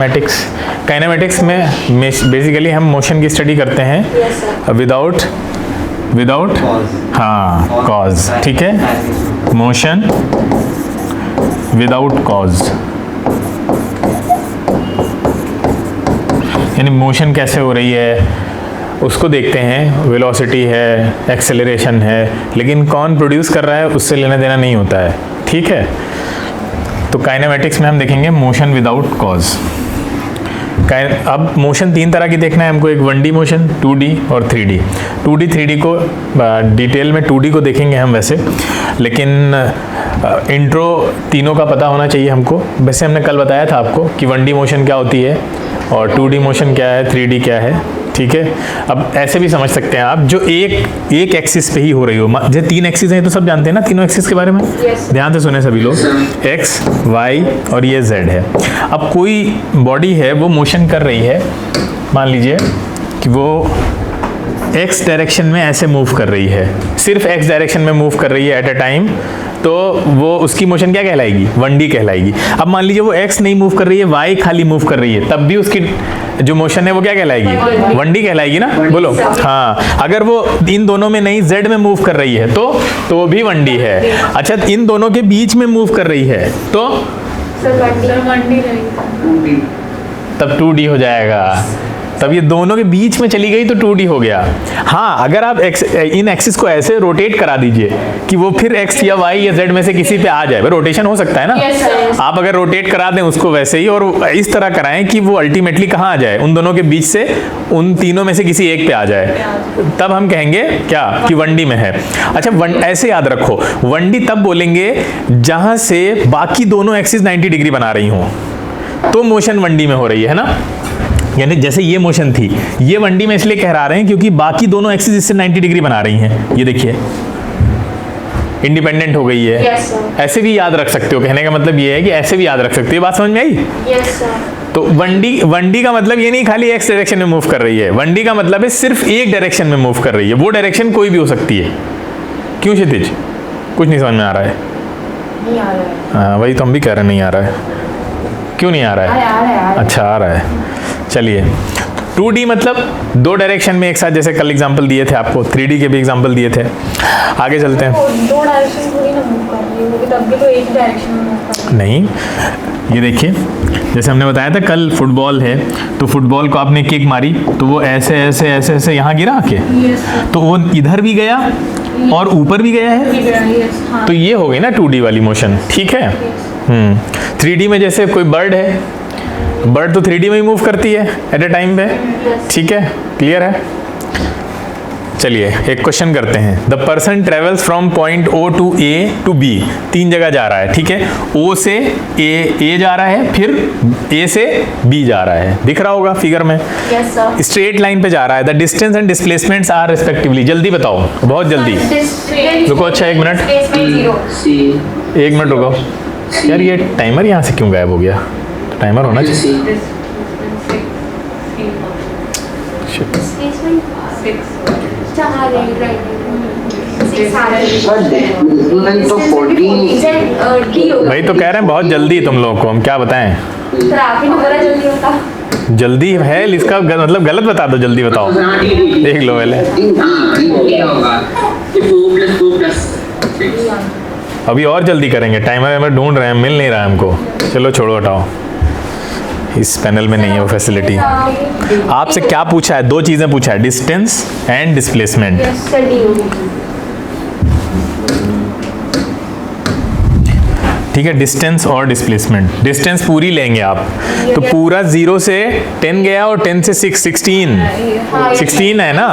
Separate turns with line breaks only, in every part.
Kinematics में basically हम motion की स्टडी करते हैं विदाउट हाँ कॉज, ठीक है, मोशन विदाउट कॉज, यानी मोशन कैसे हो रही है उसको देखते हैं, वेलोसिटी है, एक्सेलरेशन है, लेकिन कौन प्रोड्यूस कर रहा है उससे लेना देना नहीं होता है, ठीक है। तो काइनेमेटिक्स में हम देखेंगे मोशन विदाउट कॉज। अब मोशन तीन तरह की देखना है हमको, एक 1D मोशन, 2D और 3D। 2D 3D को डिटेल में 2D को देखेंगे हम वैसे, लेकिन इंट्रो तीनों का पता होना चाहिए हमको। वैसे हमने कल बताया था आपको कि 1D मोशन क्या होती है और 2D मोशन क्या है, 3D क्या है, ठीक है। अब ऐसे भी समझ सकते हैं आप, जो एक एक्सिस पे ही हो रही हो, जैसे 3 एक्सिस हैं तो सब जानते हैं ना तीनों एक्सिस के बारे में, ध्यान से सुने सभी लोग, x, y और ये z है। अब कोई बॉडी है वो मोशन कर रही है, मान लीजिए कि वो x डायरेक्शन में ऐसे मूव कर रही है, सिर्फ x डायरेक्शन में मूव कर रही है एट अ टाइम, तो वो उसकी मोशन क्या कहलाएगी, 1D कहलाएगी। अब मान लीजिए वो x नहीं मूव कर रही है, y खाली मूव कर रही है, तब भी उसकी जो मोशन है वो क्या कहलाएगी, 1D कहलाएगी ना, बोलो हाँ। अगर वो इन दोनों में नहीं z में मूव कर रही है तो वो भी 1D है। अच्छा, इन दोनों के बीच में मूव कर रही है तो तब 2D हो जाएगा। तब ये दोनों के बीच में चली गई तो 2D हो गया। हाँ, अगर आप इन एक्सिस को ऐसे रोटेट करा दीजिए कि वो फिर x या y या z में से किसी पे आ जाए, रोटेशन हो सकता है ना, आप अगर रोटेट करा दें उसको वैसे ही और इस तरह कराएं कि वो अल्टीमेटली कहाँ आ जाए, उन दोनों के बीच से उन तीनों में से किसी एक पे आ जाए, तब हम कहेंगे क्या कि 1D में है। अच्छा, ऐसे याद रखो, 1D तब बोलेंगे जहां से बाकी दोनों एक्सिस 90 डिग्री बना रही हों, तो मोशन 1D में हो रही है ना। यानी जैसे ये मोशन थी, ये 1D में इसलिए कह रहे हैं क्योंकि बाकी दोनों एक्सिस इससे 90 डिग्री बना रही हैं। ये देखिए इंडिपेंडेंट हो गई है। ऐसे भी याद रख सकते हो, कहने का मतलब ये है कि ऐसे भी याद रख सकते हो। बात समझ में आई? तो 1D का मतलब ये नहीं खाली x डायरेक्शन में मूव कर रही है, 1D का मतलब है सिर्फ एक डायरेक्शन में मूव कर रही है। वो डायरेक्शन कोई भी हो सकती है। क्यों क्षितिज, कुछ नहीं समझ में आ रहा है? नहीं आ रहा है। हाँ, वही तो हम भी कह रहे हैं नहीं आ रहा है। क्यों नहीं आ रहा है? अच्छा, आ रहा है। चलिए, 2D मतलब दो डायरेक्शन में एक साथ, जैसे कल एग्जांपल दिए थे आपको, 3D के भी एग्जांपल दिए थे। आगे चलते हैं।
दो डायरेक्शन थोड़ी ना मूव कर रही है, तब भी तो एक डायरेक्शन में मूव कर रही है।
नहीं, ये देखिए जैसे हमने बताया था कल, फुटबॉल है तो फुटबॉल को आपने किक मारी तो वो ऐसे ऐसे ऐसे ऐसे यहाँ गिरा आके, तो वो इधर भी गया और ऊपर भी गया है, तो ये हो गई ना 2D वाली मोशन, ठीक है। 3D में जैसे कोई बर्ड है, बर्ड तो 3D में ही मूव करती है एट अ टाइम पे, ठीक है, क्लियर है। चलिए एक क्वेश्चन करते हैं। The person travels from point O to A to B, 3 जगह जा रहा है, ठीक है। O से A जा रहा है, फिर A से B जा रहा है, दिख रहा होगा फिगर में।
Yes, sir.
स्ट्रेट लाइन पे जा रहा है। The distance and displacements are respectively. जल्दी बताओ, बहुत जल्दी। रुको, अच्छा 1 मिनट, 1 मिनट रुको यार, ये टाइमर यहाँ से क्यों गायब हो गया? टाइमर होना चाहिए। भाई तो कह रहे हैं बहुत जल्दी तुम लोगों को, हम क्या बताएं? जल्दी है इसका मतलब गलत बता दो, जल्दी बताओ, देख लो पहले। अभी और जल्दी करेंगे, टाइमर वाइमर ढूंढ रहे हैं, मिल नहीं रहा है हमको। चलो छोड़ो, हटाओ, इस पैनल में नहीं है वो फैसिलिटी। आपसे क्या पूछा है? 2 चीजें पूछा है, डिस्टेंस एंड डिस्प्लेसमेंट। ठीक है, डिस्टेंस और डिस्प्लेसमेंट। डिस्टेंस पूरी लेंगे आप, तो पूरा 0 से 10 गया और 10 से 16 है ना,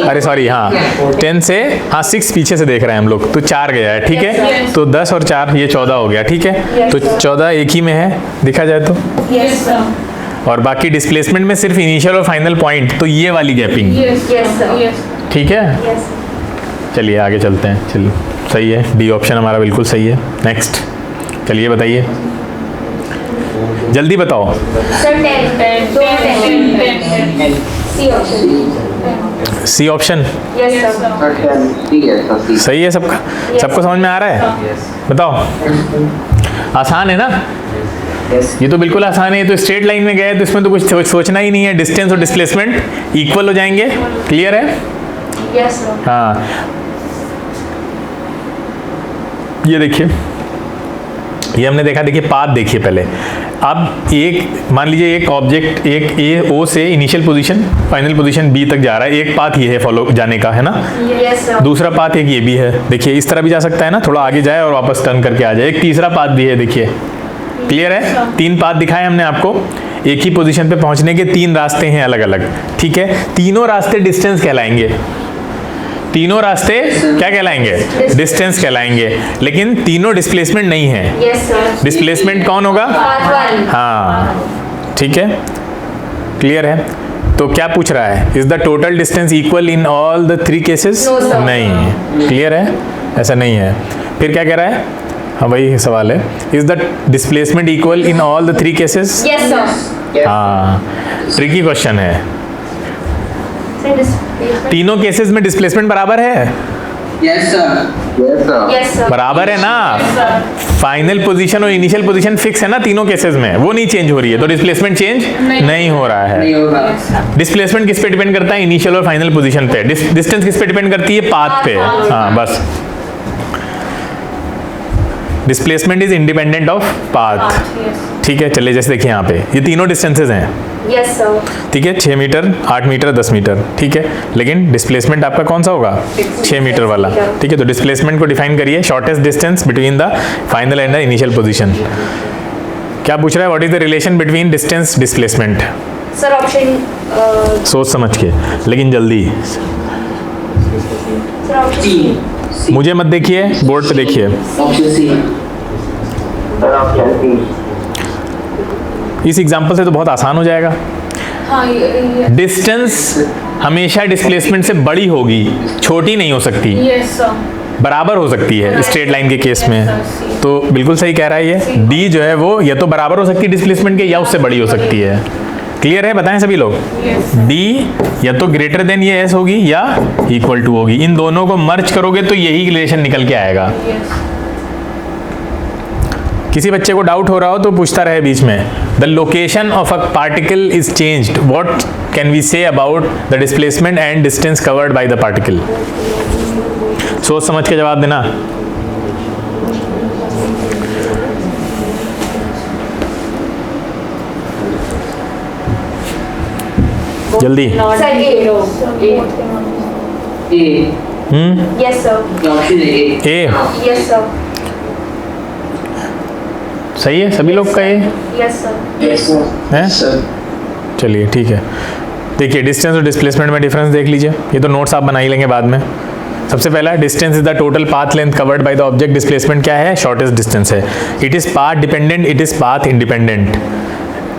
अरे सॉरी, हाँ 10 से 6 पीछे से देख रहे हैं हम लोग, तो 4 गया है, ठीक है। तो 10 और 4 ये 14 हो गया, ठीक है। तो 14 एक ही में है देखा जाए तो, और बाकी डिस्प्लेसमेंट में सिर्फ इनिशियल और फाइनल पॉइंट, तो ये वाली गैपिंग, ठीक है। चलिए आगे चलते हैं। चलिए सही है, डी ऑप्शन हमारा बिल्कुल सही है। नेक्स्ट, चलिए बताइए, जल्दी बताओ। सी ऑप्शन सही है सबका? सबको समझ में आ रहा है? बताओ, आसान है ना? ये तो बिल्कुल आसान है, ये तो स्ट्रेट लाइन में गए तो इसमें तो कुछ सोचना ही नहीं है, डिस्टेंस और डिस्प्लेसमेंट इक्वल हो जाएंगे। क्लियर है?
Yes sir.
हाँ, ये देखिए, ये हमने देखा, देखिए पाथ देखिए पहले। अब एक मान लीजिए एक ऑब्जेक्ट एक ए ओ से initial position final position B तक जा रहा है, एक पाथ ये है फॉलो जाने का, है ना?
Yes sir.
दूसरा पाथ एक ये भी है, देखिए इस तरह भी जा सकता है ना, थोड़ा आगे जाए और वापस टर्न करके आ जाए। एक तीसरा पाथ भी है, देखिए क्लियर है? 3 पाथ दिखाए हमने आपको, एक ही पोजीशन पे पहुंचने के 3 रास्ते हैं अलग अलग, ठीक है? तीनों रास्ते डिस्टेंस कहलाएंगे, तीनों रास्ते क्या कहलाएंगे? डिस्टेंस कहलाएंगे, लेकिन तीनों डिस्प्लेसमेंट नहीं है।
Yes sir.
डिस्प्लेसमेंट कौन होगा?
पाथ 1।
हाँ, ठीक है, क्लियर है? तो क्या पूछ रहा है? Is the total distance equal in all the 3 cases?
No, sir.
नहीं। क्लियर है? ऐसा नहीं है। फिर क्या कह रहा है? हाँ, वही सवाल है, is the displacement equal in all the 3 cases?
Yes sir.
हाँ, ट्रिकी क्वेश्चन है।
Sir displacement.
तीनों केसेस में डिस्प्लेसमेंट बराबर है?
Yes sir.
Yes sir.
बराबर है ना?
Yes, sir.
फाइनल पोजीशन और इनिशियल पोजीशन फिक्स है ना तीनों केसेस में, वो नहीं चेंज हो रही है, तो डिस्प्लेसमेंट चेंज नहीं हो रहा
नहीं
है।
होगा।
डिस्प्लेसमेंट किस पे डिपेंड करता है? इनिशियल और फाइनल पोजीशन पे। डिस्टेंस किस पे डिपेंड करती है? पाथ पे। हाँ, बस displacement is independent of path.
Yes.
ठीक है, चलिए जैसे देखिए यहाँ पे ये तीनों डिस्टेंसेज हैं,
यस सर।
ठीक है, 6 मीटर, 8 मीटर, 10 मीटर, ठीक है, लेकिन डिस्प्लेसमेंट आपका कौन सा होगा? 6 मीटर वाला, ठीक है। तो डिस्प्लेसमेंट को डिफाइन करिए, shortest distance between the final and the initial position. क्या पूछ रहा है? What is the relation between distance displacement?
Sir option
सोच समझ के, लेकिन जल्दी,
सर ऑप्शन
C.
मुझे मत देखिए, बोर्ड पे देखिए।
Option C.
इस एग्जाम्पल से तो बहुत आसान हो जाएगा।
हाँ ये
डिस्टेंस हमेशा डिस्प्लेसमेंट से बड़ी होगी, छोटी नहीं हो सकती,
यस सर।
बराबर हो सकती है स्ट्रेट लाइन के केस में। तो बिल्कुल सही कह रहा है ये। डी जो है वो या तो बराबर हो सकती है डिस्प्लेसमेंट के, या उससे बड़ी हो सकती है। क्लियर है? बताएं सभी लोग। डी या तो ग्रेटर देन ये एस होगी या इक्वल टू होगी, इन दोनों को मर्ज करोगे तो यही रिलेशन निकल के आएगा। किसी बच्चे को डाउट हो रहा हो तो पूछता रहे बीच में, the location of a particle is changed, what can we say about the displacement and distance covered by the particle? सोच समझ के जवाब देना। जल्दी।
Sir
A.
Yes sir.
Option A.
A
yes sir.
सही है सभी लोग का A
yes sir.
Yes sir.
है?
Sir.
चलिए ठीक है। देखिए डिस्टेंस और डिस्प्लेसमेंट में डिफरेंस देख लीजिए, ये तो नोट्स आप बना ही लेंगे बाद में। सबसे पहला, distance is the total path length covered by the object. Displacement क्या है? शॉर्टेस्ट डिस्टेंस है। It is path dependent, it is path independent.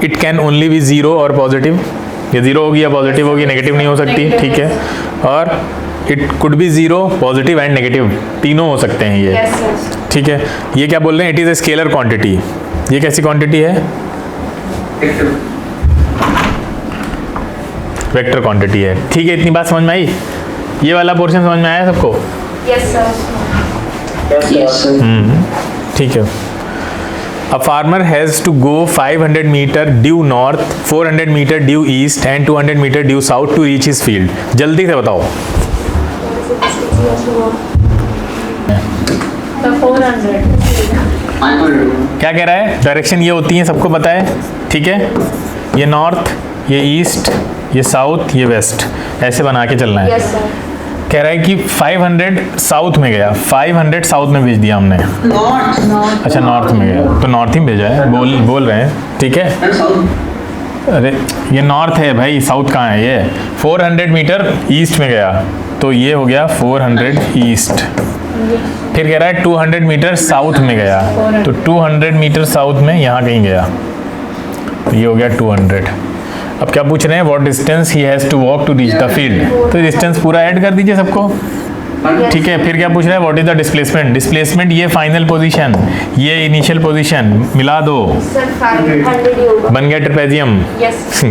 It can only be zero और पॉजिटिव, ये जीरो होगी या पॉजिटिव होगी, नेगेटिव नहीं हो सकती, ठीक है। और it could be zero, positive and negative, तीनों हो सकते हैं ये,
यस सर।
ठीक है। ये क्या बोल रहे हैं? It is a scalar quantity. ये कैसी क्वांटिटी है? वेक्टर क्वांटिटी है, ठीक है। इतनी बात समझ में आई? ये वाला पोर्शन समझ में आया सबको?
Yes sir.
Yes sir.
ठीक है। A farmer has to go 500 meter due north, 400 meter due east and 200 meter due south to reach his field. जल्दी से बताओ।
सर 400।
500.
क्या कह रहा है? डायरेक्शन ये होती है, सबको पता है, ठीक है। ये नॉर्थ, ये ईस्ट, ये साउथ, ये वेस्ट, ऐसे बना के चलना है।
Yes sir.
कह रहा है कि 500 साउथ में गया, 500 साउथ में भेज दिया हमने।
North.
अच्छा नॉर्थ में गया, तो नॉर्थ ही भेजा है, बोल रहे हैं, ठीक है।
And south.
अरे ये नॉर्थ है भाई, साउथ कहाँ है? ये 400 मीटर ईस्ट में गया, तो ये हो गया 400 ईस्ट। फिर कह रहा है 200 मीटर साउथ में गया, तो 200 मीटर साउथ में यहाँ कहीं गया, तो ये हो गया 200। अब क्या पूछ रहे हैं? What distance he has to walk to reach the field, तो डिस्टेंस पूरा ऐड कर दीजिए सबको, ठीक है। फिर क्या पूछ रहा है? What is the displacement? Displacement ये फाइनल पोजीशन, ये इनिशियल पोजीशन, मिला दो,
सर 500 ही होगा।
बन गया ट्रेपेजियम।
यस।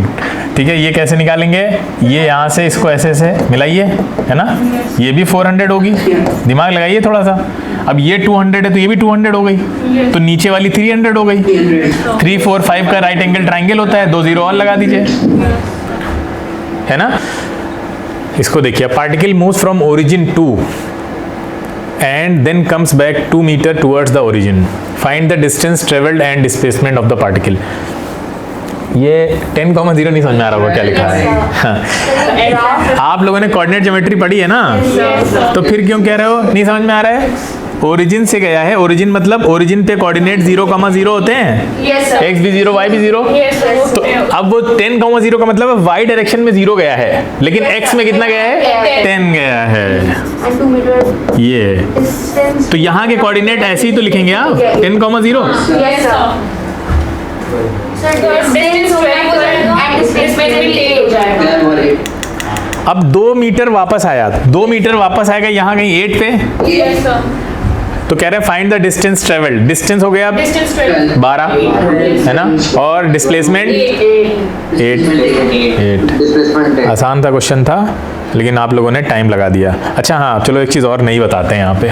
ठीक है, ये कैसे निकालेंगे? ये यहाँ से इसको ऐसे ऐसे मिलाइए, है ना, ये भी 400 होगी। दिमाग लगाइए थोड़ा सा। अब ये 200 है तो ये भी 200 हो गई, तो नीचे वाली 300 हो गई। 3 4 5 का राइट एंगल ट्राइंगल होता है, 2 0 और लगा दीजिए, है ना। इसको देखिए, particle moves from origin to and then comes back 2 metre towards the origin, find the distance travelled and displacement of the particle. ये 10,0 नहीं समझ में आ रहा होगा क्या लिखा है। हाँ। आप लोगों ने कोऑर्डिनेट ज्योमेट्री पढ़ी है ना, तो फिर क्यों कह रहे हो नहीं समझ में आ रहा है? ओरिजिन से गया है, ओरिजिन मतलब ओरिजिन पे कोऑर्डिनेट 0,0 होते हैं, x भी 0 y भी 0। तो अब वो 10,0 का मतलब है y डायरेक्शन में 0 गया है, लेकिन x में कितना गया है? 10 गया है। ये तो यहाँ के कोऑर्डिनेट ऐसे ही तो लिखेंगे आप, 10,0। अब 2 मीटर वापस आया, 2 मीटर वापस आएगा यहाँ कहीं 8 पे, तो कह रहे हैं find the distance travelled. Distance हो गया 12, है ना, और डिस्प्लेसमेंट 8। आसान था क्वेश्चन था, लेकिन आप लोगों ने टाइम लगा दिया। अच्छा हाँ, चलो एक चीज़ और नहीं बताते हैं यहाँ पे।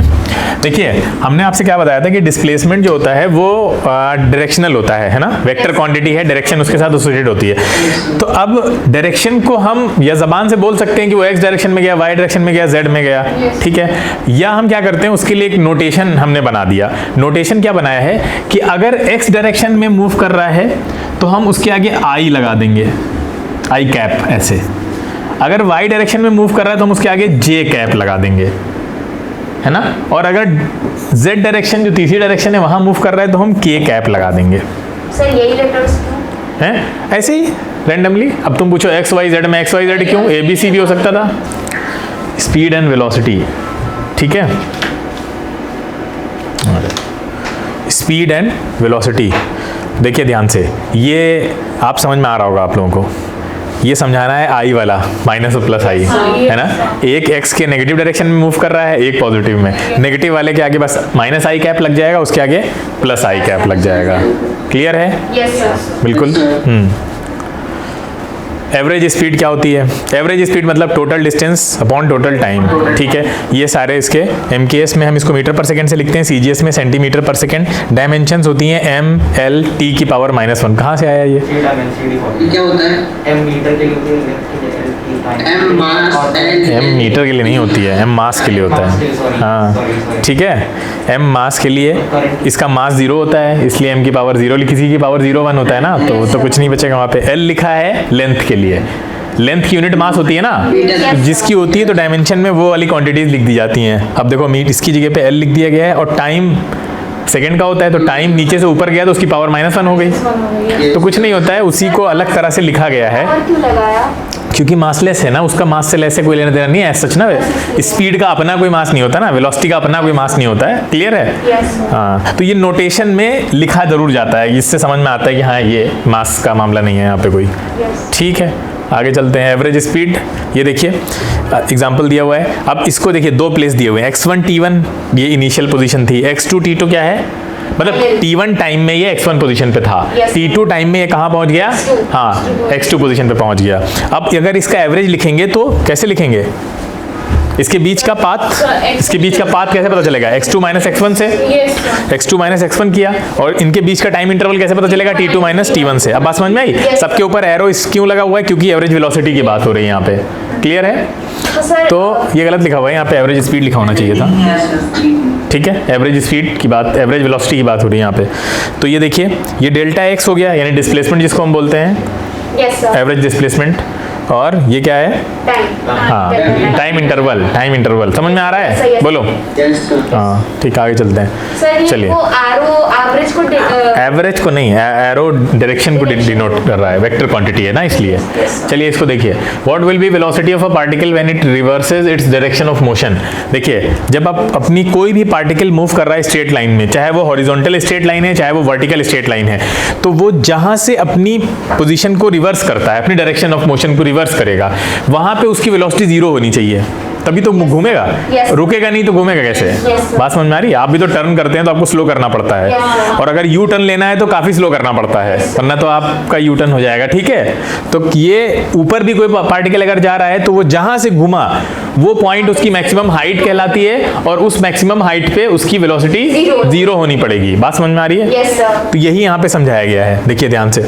देखिए, हमने आपसे क्या बताया था कि डिस्प्लेसमेंट जो होता है वो डायरेक्शनल होता है ना, वेक्टर क्वांटिटी है, डायरेक्शन उसके साथ एसोसिएटेड होती है। तो अब डायरेक्शन को हम या जबान से बोल सकते हैं कि वो एक्स डायरेक्शन में गया, वाई डायरेक्शन में गया, जेड में गया, ठीक है। या हम क्या करते हैं, उसके लिए एक नोटेशन हमने बना दिया। नोटेशन क्या बनाया है कि अगर एक्स डायरेक्शन में मूव कर रहा है तो हम उसके आगे आई लगा देंगे, आई कैप ऐसे। अगर y डायरेक्शन में मूव कर रहा है तो हम उसके आगे j कैप लगा देंगे, है ना। और अगर z डायरेक्शन जो तीसरी डायरेक्शन है वहां मूव कर रहा है तो हम k कैप लगा देंगे।
सर यही लेटर्स
हैं ऐसे ही रैंडमली। अब तुम पूछो x y z में x y z क्यों, a b c भी हो सकता था। स्पीड एंड वेलोसिटी, ठीक है, स्पीड एंड वेलोसिटी। देखिए ध्यान से, ये आप समझ में आ रहा होगा आप लोगों को। ये समझाना है आई वाला, माइनस और प्लस आई, है ना। एक एक्स के नेगेटिव डायरेक्शन में मूव कर रहा है, एक पॉजिटिव में। नेगेटिव वाले के आगे बस माइनस आई कैप लग जाएगा, उसके आगे प्लस आई कैप लग जाएगा। क्लियर है?
Yes sir.
बिल्कुल। एवरेज स्पीड क्या होती है? एवरेज स्पीड मतलब total distance upon total time, ठीक है। ये सारे इसके MKS में हम इसको मीटर पर सेकंड से लिखते हैं, CGS में सेंटीमीटर पर सेकंड। डायमेंशंस होती हैं M L T की पावर -1। कहाँ से आया ये?
क्या होता है?
M मीटर के लिए होती है,
M मास,
M मीटर के लिए नहीं होती है, M मास के लिए होता है। हाँ ठीक है, M मास के लिए, इसका मास 0 होता है इसलिए M की पावर 0, किसी की पावर 0 1 होता है ना, तो कुछ नहीं बचेगा वहाँ पे। L लिखा है लेंथ के लिए, लेंथ की यूनिट मास होती है ना, तो जिसकी होती है तो डायमेंशन में वो वाली क्वांटिटीज लिख दी जाती हैं। अब देखो मीट इसकी जगह पे L लिख दिया गया है, और टाइम सेकंड का होता है, तो टाइम नीचे से ऊपर गया तो उसकी पावर -1 हो गई, तो कुछ नहीं होता है, उसी को अलग तरह से लिखा गया है।
और क्यों लगाया?
क्योंकि मासलेस है ना, उसका मास से लेस से कोई लेना देना नहीं है सच ना। स्पीड का अपना कोई मास नहीं होता ना, वेलोसिटी का अपना कोई मास नहीं होता है। क्लियर है?
यस।
हाँ, तो ये नोटेशन में लिखा जरूर जाता है, इससे समझ में आता है कि हाँ ये मास का मामला नहीं है यहाँ पे कोई। ठीक है, आगे चलते हैं। एवरेज स्पीड, ये देखिए एग्जांपल दिया हुआ है। अब इसको देखिए, 2 प्लेस दिए हुए हैं, x1 t1 ये इनिशियल पोजीशन थी, x2 t2 क्या है, मतलब t1 टाइम में ये x1 पोजीशन पे था, t2 टाइम में ये कहाँ पहुंच गया, हाँ x2 पोजीशन पे पहुंच गया। अब अगर इसका एवरेज लिखेंगे तो कैसे लिखेंगे? इसके बीच का पाथ कैसे पता चलेगा? x2 - x1 से, x2 - x1 किया, और इनके बीच का टाइम इंटरवल कैसे पता चलेगा? t2 - t1 से। अब बात समझ में आई? सबके ऊपर एरो क्यों लगा हुआ है? क्योंकि एवरेज वेलोसिटी की बात हो रही है यहाँ पे। क्लियर है? तो ये गलत लिखा हुआ है, यहाँ पे एवरेज स्पीड लिखा होना चाहिए था। ठीक है, एवरेज स्पीड की बात, एवरेज वेलोसिटी की बात हो रही है यहाँ पे। तो ये देखिए, ये डेल्टा x हो गया, यानी डिस्प्लेसमेंट जिसको हम बोलते हैं, एवरेज डिस्प्लेसमेंट। और ये क्या है? हाँ, टाइम इंटरवल। समझ में आ रहा है? बोलो। हाँ ठीक, आगे चलते हैं। चलिए, एवरेज को नहीं, एरो डायरेक्शन को डिनोट कर रहा है, वेक्टर क्वांटिटी है ना, इसलिए। चलिए इसको देखिए, what will be velocity of a particle when it reverses it's direction of motion. देखिए, जब आप अपनी कोई भी पार्टिकल मूव कर रहा है स्ट्रेट लाइन में, चाहे वो हॉरिजॉन्टल स्ट्रेट लाइन है, चाहे वो वर्टिकल स्ट्रेट लाइन है, तो वो जहां से अपनी पोजीशन को रिवर्स करता है, अपनी डायरेक्शन ऑफ मोशन को रिवर्स करेगा, वहां पे उसकी वेलोसिटी 0 होनी चाहिए। तभी तो घूमेगा,
Yes.
रुकेगा नहीं तो घूमेगा कैसे?
Yes.
बात समझ में आ रही है? आप भी तो टर्न करते हैं तो आपको स्लो करना पड़ता है,
Yes.
और अगर यू टर्न लेना है तो काफ़ी स्लो करना पड़ता है, वरना तो आपका यू टर्न हो जाएगा। ठीक है, तो ये ऊपर भी कोई पार्टिकल अगर जा रहा है तो वो जहाँ से घुमा वो पॉइंट उसकी मैक्सिमम हाइट कहलाती है, और उस मैक्सिमम हाइट पे उसकी वेलोसिटी जीरो होनी पड़ेगी। बात समझ में आ रही है?
Yes sir.
तो यही यहाँ पे समझाया गया है, देखिए ध्यान से।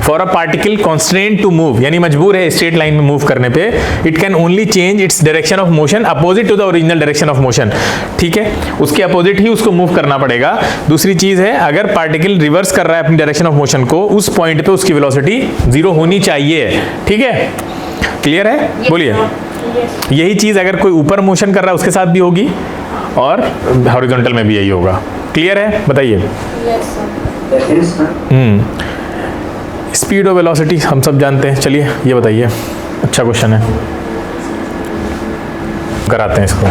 For a particle constraint to move, यानी मजबूर है स्ट्रेट लाइन में मूव करने पे, it can only change its direction of motion opposite to the original direction of motion. ठीक है, उसके अपोजिट ही उसको मूव करना पड़ेगा। दूसरी चीज है, अगर पार्टिकल रिवर्स कर रहा है अपनी डायरेक्शन ऑफ मोशन को, उस पॉइंट पे उसकी वेलोसिटी जीरो होनी चाहिए। ठीक है, क्लियर है? बोलिए। यही चीज अगर कोई ऊपर मोशन कर रहा है उसके साथ भी होगी, और हॉरिजॉन्टल में भी यही होगा। क्लियर है? बताइए।
Yes sir.
स्पीड और वेलोसिटी हम सब जानते हैं। चलिए ये बताइए, अच्छा क्वेश्चन है, कराते हैं इसको।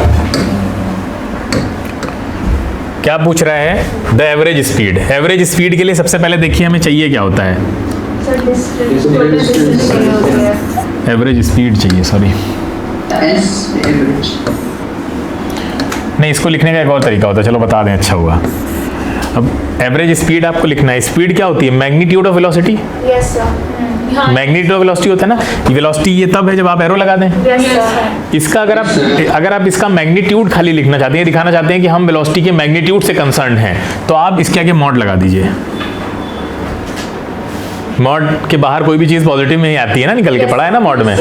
क्या पूछ रहा है? The average speed. Average speed के लिए सबसे पहले देखिए हमें चाहिए क्या होता है?
सर डिस्टेंस चाहिए होता है।
एवरेज स्पीड चाहिए, सॉरी
एस एवरेज।
नहीं, इसको लिखने का एक और तरीका होता है, चलो बता दें, अच्छा हुआ। अब एवरेज स्पीड आपको लिखना है। स्पीड क्या होती है? Magnitude of velocity.
Yes sir.
Magnitude of velocity होता है ना, वेलोसिटी ये तब है जब आप एरो लगा दें।
Yes sir.
इसका अगर आप इसका मैग्नीट्यूड खाली लिखना चाहते हैं, दिखाना चाहते हैं कि हम वेलोसिटी के मैग्नीट्यूड से कंसर्न हैं, तो आप इसके आगे मॉड लगा दीजिए। मॉड के बाहर कोई भी चीज़ पॉजिटिव में ही आती है ना, निकल के पड़ा है ना मॉड में,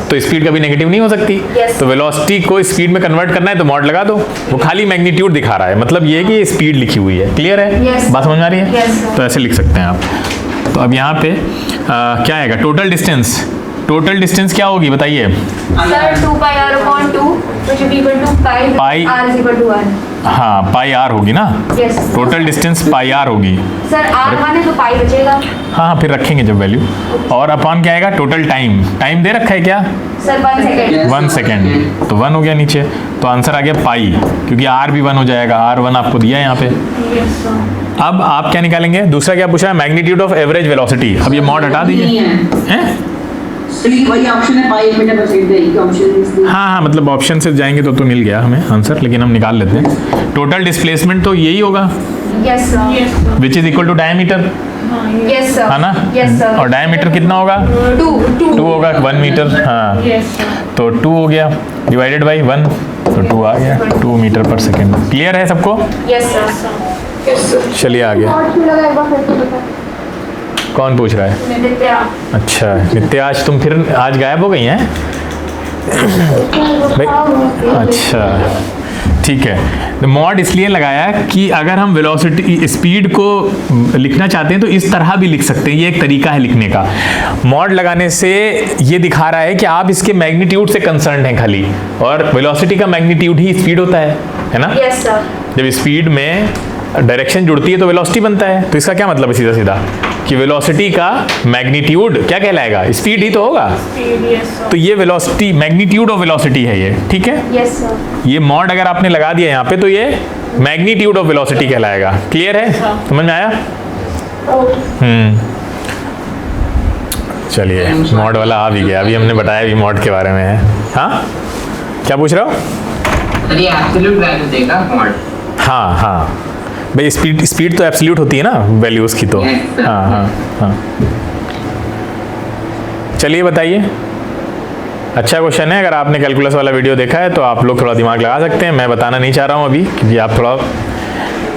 तो स्पीड कभी नेगेटिव नहीं हो सकती। तो वेलोसिटी को स्पीड में कन्वर्ट करना है तो मॉड लगा दो, वो खाली मैग्नीट्यूड दिखा रहा है, मतलब ये है कि स्पीड लिखी हुई है। क्लियर है? बात समझ में आ रही है? तो ऐसे लिख सकते हैं आप। तो अब यहाँ पे क्या आएगा? Total distance. टोटल डिस्टेंस क्या होगी बताइए?
Sir 2 pi r upon 2 which is equal to pi r is equal to 1.
हाँ, पाई आर होगी ना।
Yes.
Total distance pi r होगी।
सर r 1 है तो pi बचेगा।
हाँ, फिर रखेंगे जब वैल्यू। और अपॉन क्या आएगा? Total time. टाइम दे रखा है क्या?
Sir 1 second.
1 सेकेंड, तो 1 हो गया नीचे, तो आंसर आ गया पाई, क्योंकि आर भी 1 हो जाएगा। आर 1 आपको दिया है यहाँ पे।
Yes sir.
अब आप क्या निकालेंगे? दूसरा क्या पूछा है? Magnitude of average velocity. अब ये मॉड हटा दीजिए। हैं?
वही ऑप्शन है, पाई मीटर पर सेकंड है, एक ऑप्शन।
हाँ हाँ, मतलब ऑप्शन से जाएंगे तो मिल गया हमें आंसर, लेकिन हम निकाल लेते हैं। टोटल डिस्प्लेसमेंट तो यही होगा,
yes sir.
Which is equal to diameter,
yes sir.
है ना?
Yes sir.
और डायमीटर कितना होगा? 2 होगा, 1 मीटर। हाँ, तो 2 हो गया, डिवाइडेड बाई 1, तो 2 आ गया, 2 मीटर पर सेकेंड। क्लियर है सबको?
Yes sir.
चलिए आगे।
और क्यों लगा एक बार फिर तो बता।
कौन पूछ रहा है?
नित्या।
अच्छा नित्या, आज तुम फिर आज गायब हो गई हैं? भाई अच्छा, ठीक है। तो मॉड इसलिए लगाया कि अगर हम वेलोसिटी स्पीड को लिखना चाहते हैं तो इस तरह भी लिख सकते हैं, ये एक तरीका है लिखने का। मॉड लगाने से ये दिखा रहा है कि आप इसके मैग्नीट्यूड से कंसर्न हैं खाली, और वेलोसिटी का मैग्नीट्यूड ही स्पीड होता है ना?
Yes sir.
जब स्पीड में डायरेक्शन जुड़ती है तो वेलोसिटी बनता है। तो इसका क्या मतलब है? सीधा सीधा कि वेलोसिटी का मैग्नीट्यूड क्या कहलाएगा? स्पीड ही तो होगा। तो ये वेलोसिटी, मैग्नीट्यूड ऑफ वेलोसिटी है ये। ठीक है,
यस सर।
ये मॉड अगर आपने लगा दिया यहाँ पे तो ये मैग्नीट्यूड ऑफ वेलोसिटी कहलाएगा। क्लियर है? समझ में आया? चलिए, मॉड वाला आ भी गया, अभी हमने बताया भी मॉड के बारे में है। हाँ, क्या पूछ रहे हो?
ये एब्सोल्यूट वैल्यू देगा मॉड।
हाँ हाँ भाई, स्पीड तो एब्सोल्यूट होती है ना वैल्यूज की, तो हाँ हाँ हाँ। चलिए बताइए, अच्छा क्वेश्चन है। अगर आपने कैलकुलस वाला वीडियो देखा है तो आप लोग थोड़ा दिमाग लगा सकते हैं। मैं बताना नहीं चाह रहा हूँ अभी, क्योंकि आप थोड़ा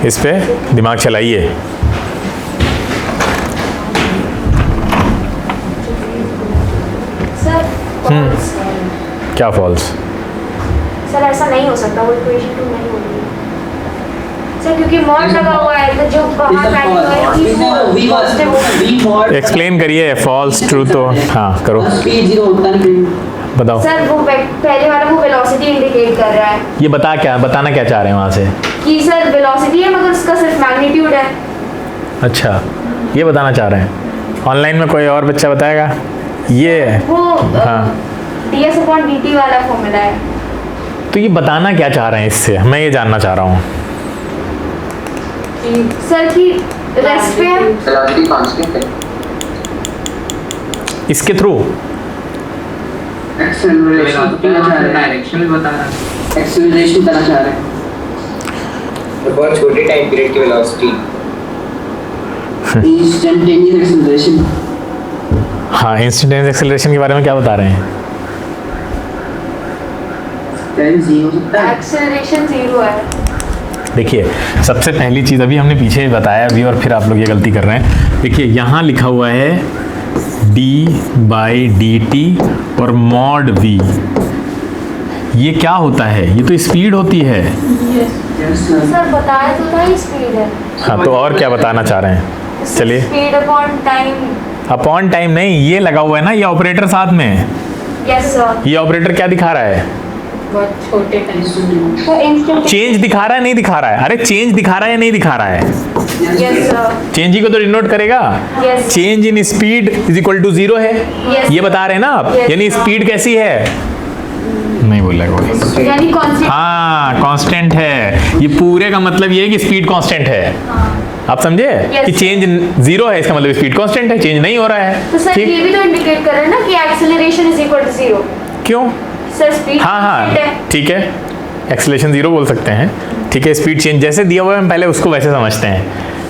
इस पे दिमाग चलाइए।
सर false है।
क्या फॉल्स?
सर ऐसा नहीं हो सकता, वो इक्वेशन 2 नहीं होगी सर, क्योंकि मॉड लगा हुआ है तो जो बाहर वैल्यू है वो पॉजिटिव होगा।
एक्सप्लेन करिए। फॉल्स ट्रू तो हाँ करो,
स्पीड 0 होता नहीं।
बताओ।
सर वो पहले वाला वो वेलोसिटी इंडिकेट कर रहा है
ये बताना क्या चाह रहे हैं वहाँ से?
कि सर वेलोसिटी है मगर उसका सिर्फ मैग्नीट्यूड है।
अच्छा, ये बताना चाह रहे हैं। ऑनलाइन में कोई और बच्चा बताएगा? ये
वो
हाँ,
ds/dt वाला फॉर्मूला है।
तो ये बताना क्या चाह रहे हैं इससे? मैं ये जानना चाह रहा हूँ।
सर की रेस्ट पे है।
वेलोसिटी कांस्टेंट है।
इसके थ्रू
एक्सेलरेशन करना चाह रहे हैं,
डायरेक्शन भी बता रहा है।
एक्सेलरेशन करना चाह रहे हैं।
तो बहुत छोटे टाइम पीरियड की वेलोसिटी
इंस्टेंटेनियस एक्सेलरेशन।
हाँ, इंस्टेंटेनियस एक्सेलरेशन के बारे में क्या बता रहे हैं?
10 0 सकता है।
एक्सेलरेशन 0 है।
देखिए, सबसे पहली चीज़ अभी हमने पीछे बताया अभी, और फिर आप लोग ये गलती कर रहे हैं। देखिए यहाँ लिखा हुआ है d/dt और mod v। ये क्या होता है? ये तो स्पीड होती है।
Yes sir.
सर बताया तो था ही स्पीड है।
हाँ, तो और क्या बताना चाह रहे हैं? चलिए,
speed upon time.
Upon time नहीं, ये लगा हुआ है ना, ये ऑपरेटर साथ में।
Yes sir.
ये ऑपरेटर क्या दिखा रहा है?
बहुत छोटे टाइम।
तो इंस्टेंट।
चेंज दिखा रहा है, नहीं दिखा रहा है? अरे चेंज दिखा रहा है या नहीं दिखा रहा है?
Yes sir.
चेंज ही को तो डिनोट करेगा।
Yes.
Change in speed is equal to 0 है।
Yes.
ये बता रहे हैं ना आप?
Yes.
यानी स्पीड कैसी है? नहीं बोल रहा कोई।
यानी कांस्टेंट।
हाँ, कांस्टेंट है। ये पूरे का मतलब ये है कि स्पीड कांस्टेंट है। आप समझे?
Yes.
कि चेंज 0 है, इसका मतलब स्पीड कांस्टेंट है, चेंज नहीं हो रहा है।
तो सर ये भी तो इंडिकेट कर रहा है ना कि एक्सेलरेशन इज इक्वल टू 0।
क्यों?
सर स्पीड
हाँ
कांस्टेंट है।
हाँ, ठीक है, एक्सेलरेशन 0 बोल सकते हैं। ठीक है, स्पीड चेंज जैसे दिया हुआ है हम पहले उसको वैसे समझते हैं,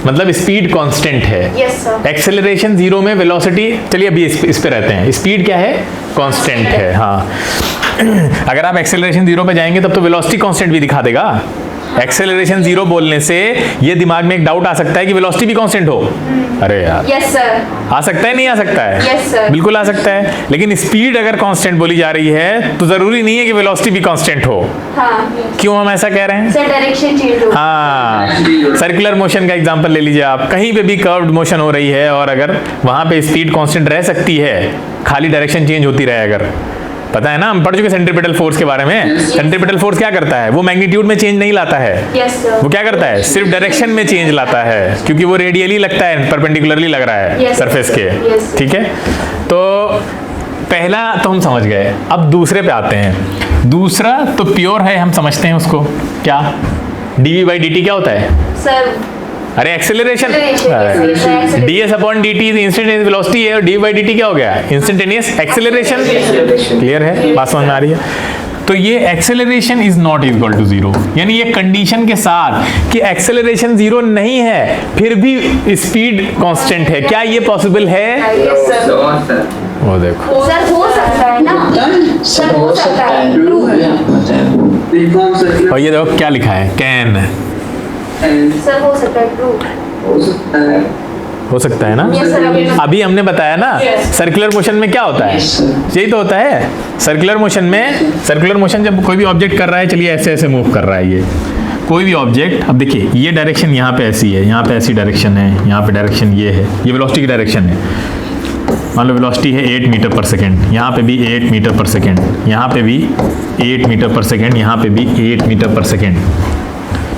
मतलब स्पीड कांस्टेंट है।
Yes sir.
एक्सेलरेशन 0 में वेलोसिटी, चलिए अभी इस पे रहते हैं, स्पीड क्या है? कांस्टेंट है। हाँ, अगर आप एक्सेलरेशन 0 पे जाएंगे तब तो वेलोसिटी कांस्टेंट भी दिखा देगा। एक्सेलरेशन 0 बोलने से ये दिमाग में एक डाउट आ सकता है कि वेलोसिटी भी कांस्टेंट हो। अरे यार,
यस सर।
आ सकता है, नहीं आ सकता है?
Yes, sir.
बिल्कुल आ सकता है, लेकिन स्पीड अगर कांस्टेंट बोली जा रही है तो जरूरी नहीं है कि वेलोसिटी भी कांस्टेंट हो।
हाँ
क्यों हम ऐसा कह रहे हैं?
सर डायरेक्शन चेंज हो।
हाँ, सर्कुलर मोशन का एग्जांपल ले लीजिए आप। कहीं पे भी कर्व्ड मोशन हो रही है और अगर वहां पे स्पीड कांस्टेंट रह सकती है, खाली डायरेक्शन चेंज होती रहे अगर, पता है ना, हम पढ़ चुके सेंट्रीपिटल फोर्स के बारे में। सेंट्रीपिटल फोर्स क्या करता है? वो मैग्नीट्यूड में चेंज नहीं लाता है।
Yes sir.
वो क्या करता है? सिर्फ डायरेक्शन में चेंज लाता है, क्योंकि वो रेडियली लगता है, परपेंडिकुलरली लग रहा है
Yes,
सरफेस के।
yes.
ठीक है, तो पहला तो हम समझ गए। अब दूसरे पे आते हैं। दूसरा तो प्योर है, हम समझते हैं उसको। क्या? dv/dt क्या होता है?
सर
अरे acceleration.
Acceleration.
ds upon dt instantaneous velocity है, और dv/dt क्या हो गया? Instantaneous acceleration. क्लियर है? बात समझ में आ रही है? तो ये acceleration is not equal to 0, यानी ये कंडीशन के साथ कि एक्सेलरेशन 0 नहीं है फिर भी स्पीड कांस्टेंट है। क्या ये पॉसिबल है?
Yes sir.
सर
वो देखो,
सर हो सकता है ना। सर हो सकता है। ट्रू है।
यूनिफॉर्म सर्कुलर
और ये देखो क्या लिखा है? कैन।
सर हो सकता है। ट्रू
हो सकता है।
हो सकता है ना?
Yes sir.
अभी हमने बताया ना,
Yes.
सर्कुलर मोशन में क्या होता है? यही तो होता है सर्कुलर मोशन में। सर्कुलर मोशन जब कोई भी ऑब्जेक्ट कर रहा है, चलिए ऐसे ऐसे मूव कर रहा है ये कोई भी ऑब्जेक्ट। अब देखिए, ये डायरेक्शन यहाँ पे ऐसी है, यहाँ पे ऐसी डायरेक्शन है, यहाँ पे डायरेक्शन ये है, ये वेलोसिटी की डायरेक्शन है। मान लो वेलोसिटी है 8 मीटर पर सेकेंड, यहाँ पे भी 8 मीटर पर सेकेंड, यहाँ पे भी 8 मीटर पर सेकेंड, यहाँ पे भी 8 मीटर पर सेकेंड।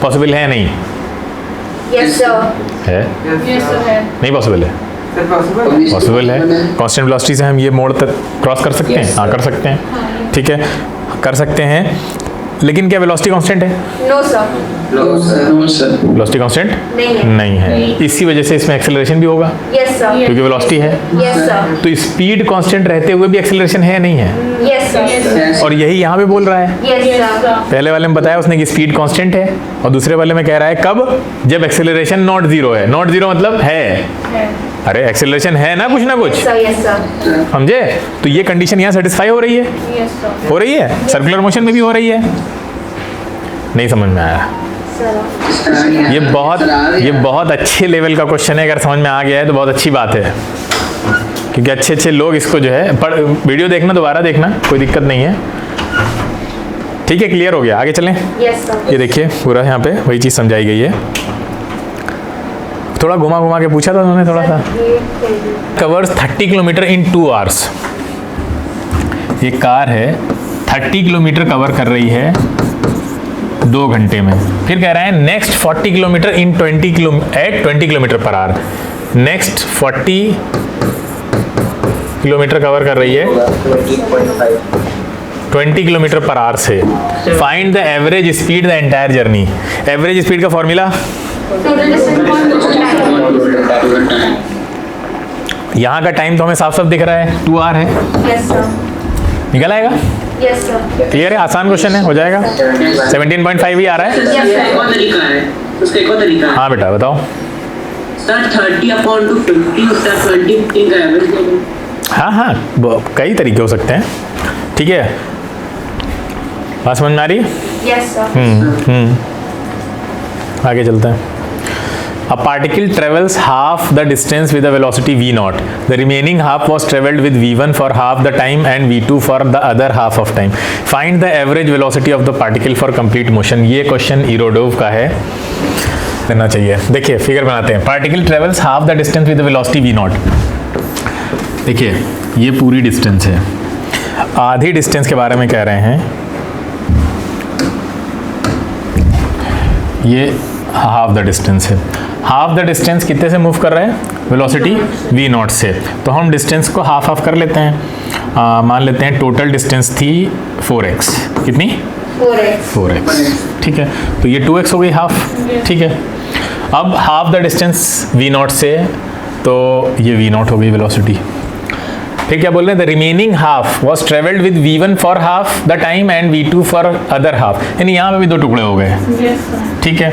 पॉसिबल है? नहीं
यस सर।
है?
यस सर है।
नहीं पॉसिबल है?
सर पॉसिबल
पॉसिबल है। कांस्टेंट वेलोसिटी से हम ये मोड़ तक क्रॉस कर सकते हैं। हाँ, कर सकते हैं। ठीक है, कर सकते हैं, लेकिन क्या वेलोसिटी कांस्टेंट है?
No sir.
वेलोसिटी कांस्टेंट
नहीं है।
नहीं है। इसी वजह से इसमें एक्सेलरेशन भी होगा,
यस सर।
क्योंकि वेलोसिटी है।
Yes sir.
तो स्पीड कांस्टेंट रहते हुए भी एक्सेलरेशन है या नहीं है?
Yes sir.
और यही यहाँ पे बोल रहा है।
Yes sir.
पहले वाले में बताया उसने कि स्पीड कांस्टेंट है, और दूसरे वाले में कह रहा है कब? जब एक्सेलरेशन नॉट 0 है। नॉट 0 मतलब है। अरे एक्सेलरेशन है ना कुछ ना कुछ,
सर यस सर।
समझे? तो ये कंडीशन यहाँ सेटिस्फाई हो रही है?
Yes sir.
हो रही है, सर्कुलर मोशन में भी हो रही है। नहीं समझ में आया?
सर
ये बहुत अच्छे लेवल का क्वेश्चन है। अगर समझ में आ गया है तो बहुत अच्छी बात है, क्योंकि अच्छे अच्छे लोग इसको जो है वीडियो देखना, दोबारा देखना, कोई दिक्कत नहीं है। ठीक है, क्लियर हो गया? आगे चलें।
Yes sir.
ये देखिए पूरा यहाँ पे वही चीज़ समझाई गई है। थोड़ा घुमा घुमा के पूछा था उन्होंने थोड़ा सा। कवर्स 30 किलोमीटर इन 2 आवर्स। ये कार है 30 किलोमीटर कवर कर रही है 2 घंटे में। फिर कह रहा है नेक्स्ट 40 किलोमीटर इन 20 kilometre per hour. Next 40 kilometre cover कर रही है 20 किलोमीटर पर आवर से। Find the average speed the entire journey. Average speed का फॉर्मूला
टोटल डिस्टेंस
यहाँ का टाइम तो हमें साफ साफ दिख रहा है, 2 आवर है।
Yes sir.
निकल आएगा?
Yes sir.
क्लियर है? आसान क्वेश्चन है, हो जाएगा। 17.5 ही आ रहा है।
उसका एक और तरीका है, उसका एक और तरीका है।
हाँ बेटा बताओ।
सर 30/250 उसका 20 का एवरेज।
हाँ हाँ, कई तरीके हो सकते हैं, ठीक है। बात समझ में आ रही है?
Yes sir.
आगे चलते हैं। A particle travels half the distance with a velocity v naught. The remaining half was traveled with v1 for half the time and v2 for the other half of time. Find the average velocity of the particle for complete motion. ये question Irodov का है, देना चाहिए। देखिए figure बनाते हैं। Particle travels half the distance with velocity v not. देखिए ये पूरी डिस्टेंस है, आधी डिस्टेंस के बारे में कह रहे हैं, ये हाफ द डिस्टेंस है। हाफ द डिस्टेंस कितने से मूव कर रहे हैं? वेलोसिटी v नॉट से। तो हम डिस्टेंस को हाफ हाफ कर लेते हैं। मान लेते हैं टोटल डिस्टेंस थी 4x। कितनी? 4x। ठीक है, तो ये 2x हो गई हाफ। ठीक है, अब half the distance v not से, तो ये v नॉट हो गई वेलोसिटी। फिर क्या बोल रहे हैं? The remaining half was travelled with v1 for half the time and v2 for other half. यानी यहाँ पे भी 2 टुकड़े हो गए। ठीक है,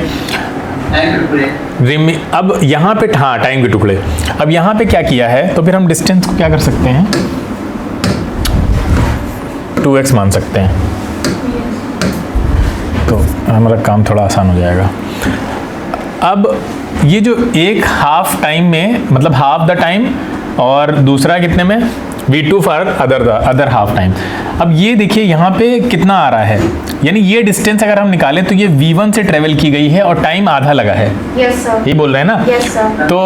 अब यहाँ पे, हाँ टाइम के टुकड़े। अब यहाँ पे क्या किया है, तो फिर हम डिस्टेंस को क्या कर सकते हैं? 2x मान सकते हैं, तो हमारा काम थोड़ा आसान हो जाएगा। अब ये जो एक हाफ टाइम में, मतलब हाफ द टाइम, और दूसरा कितने में? v2 for other half time. अब ये देखिए यहाँ पे कितना आ रहा है, यानी ये डिस्टेंस अगर हम निकालें तो ये v1 से ट्रेवल की गई है और टाइम आधा लगा है।
Yes sir.
ये बोल रहे हैं ना?
Yes sir.
तो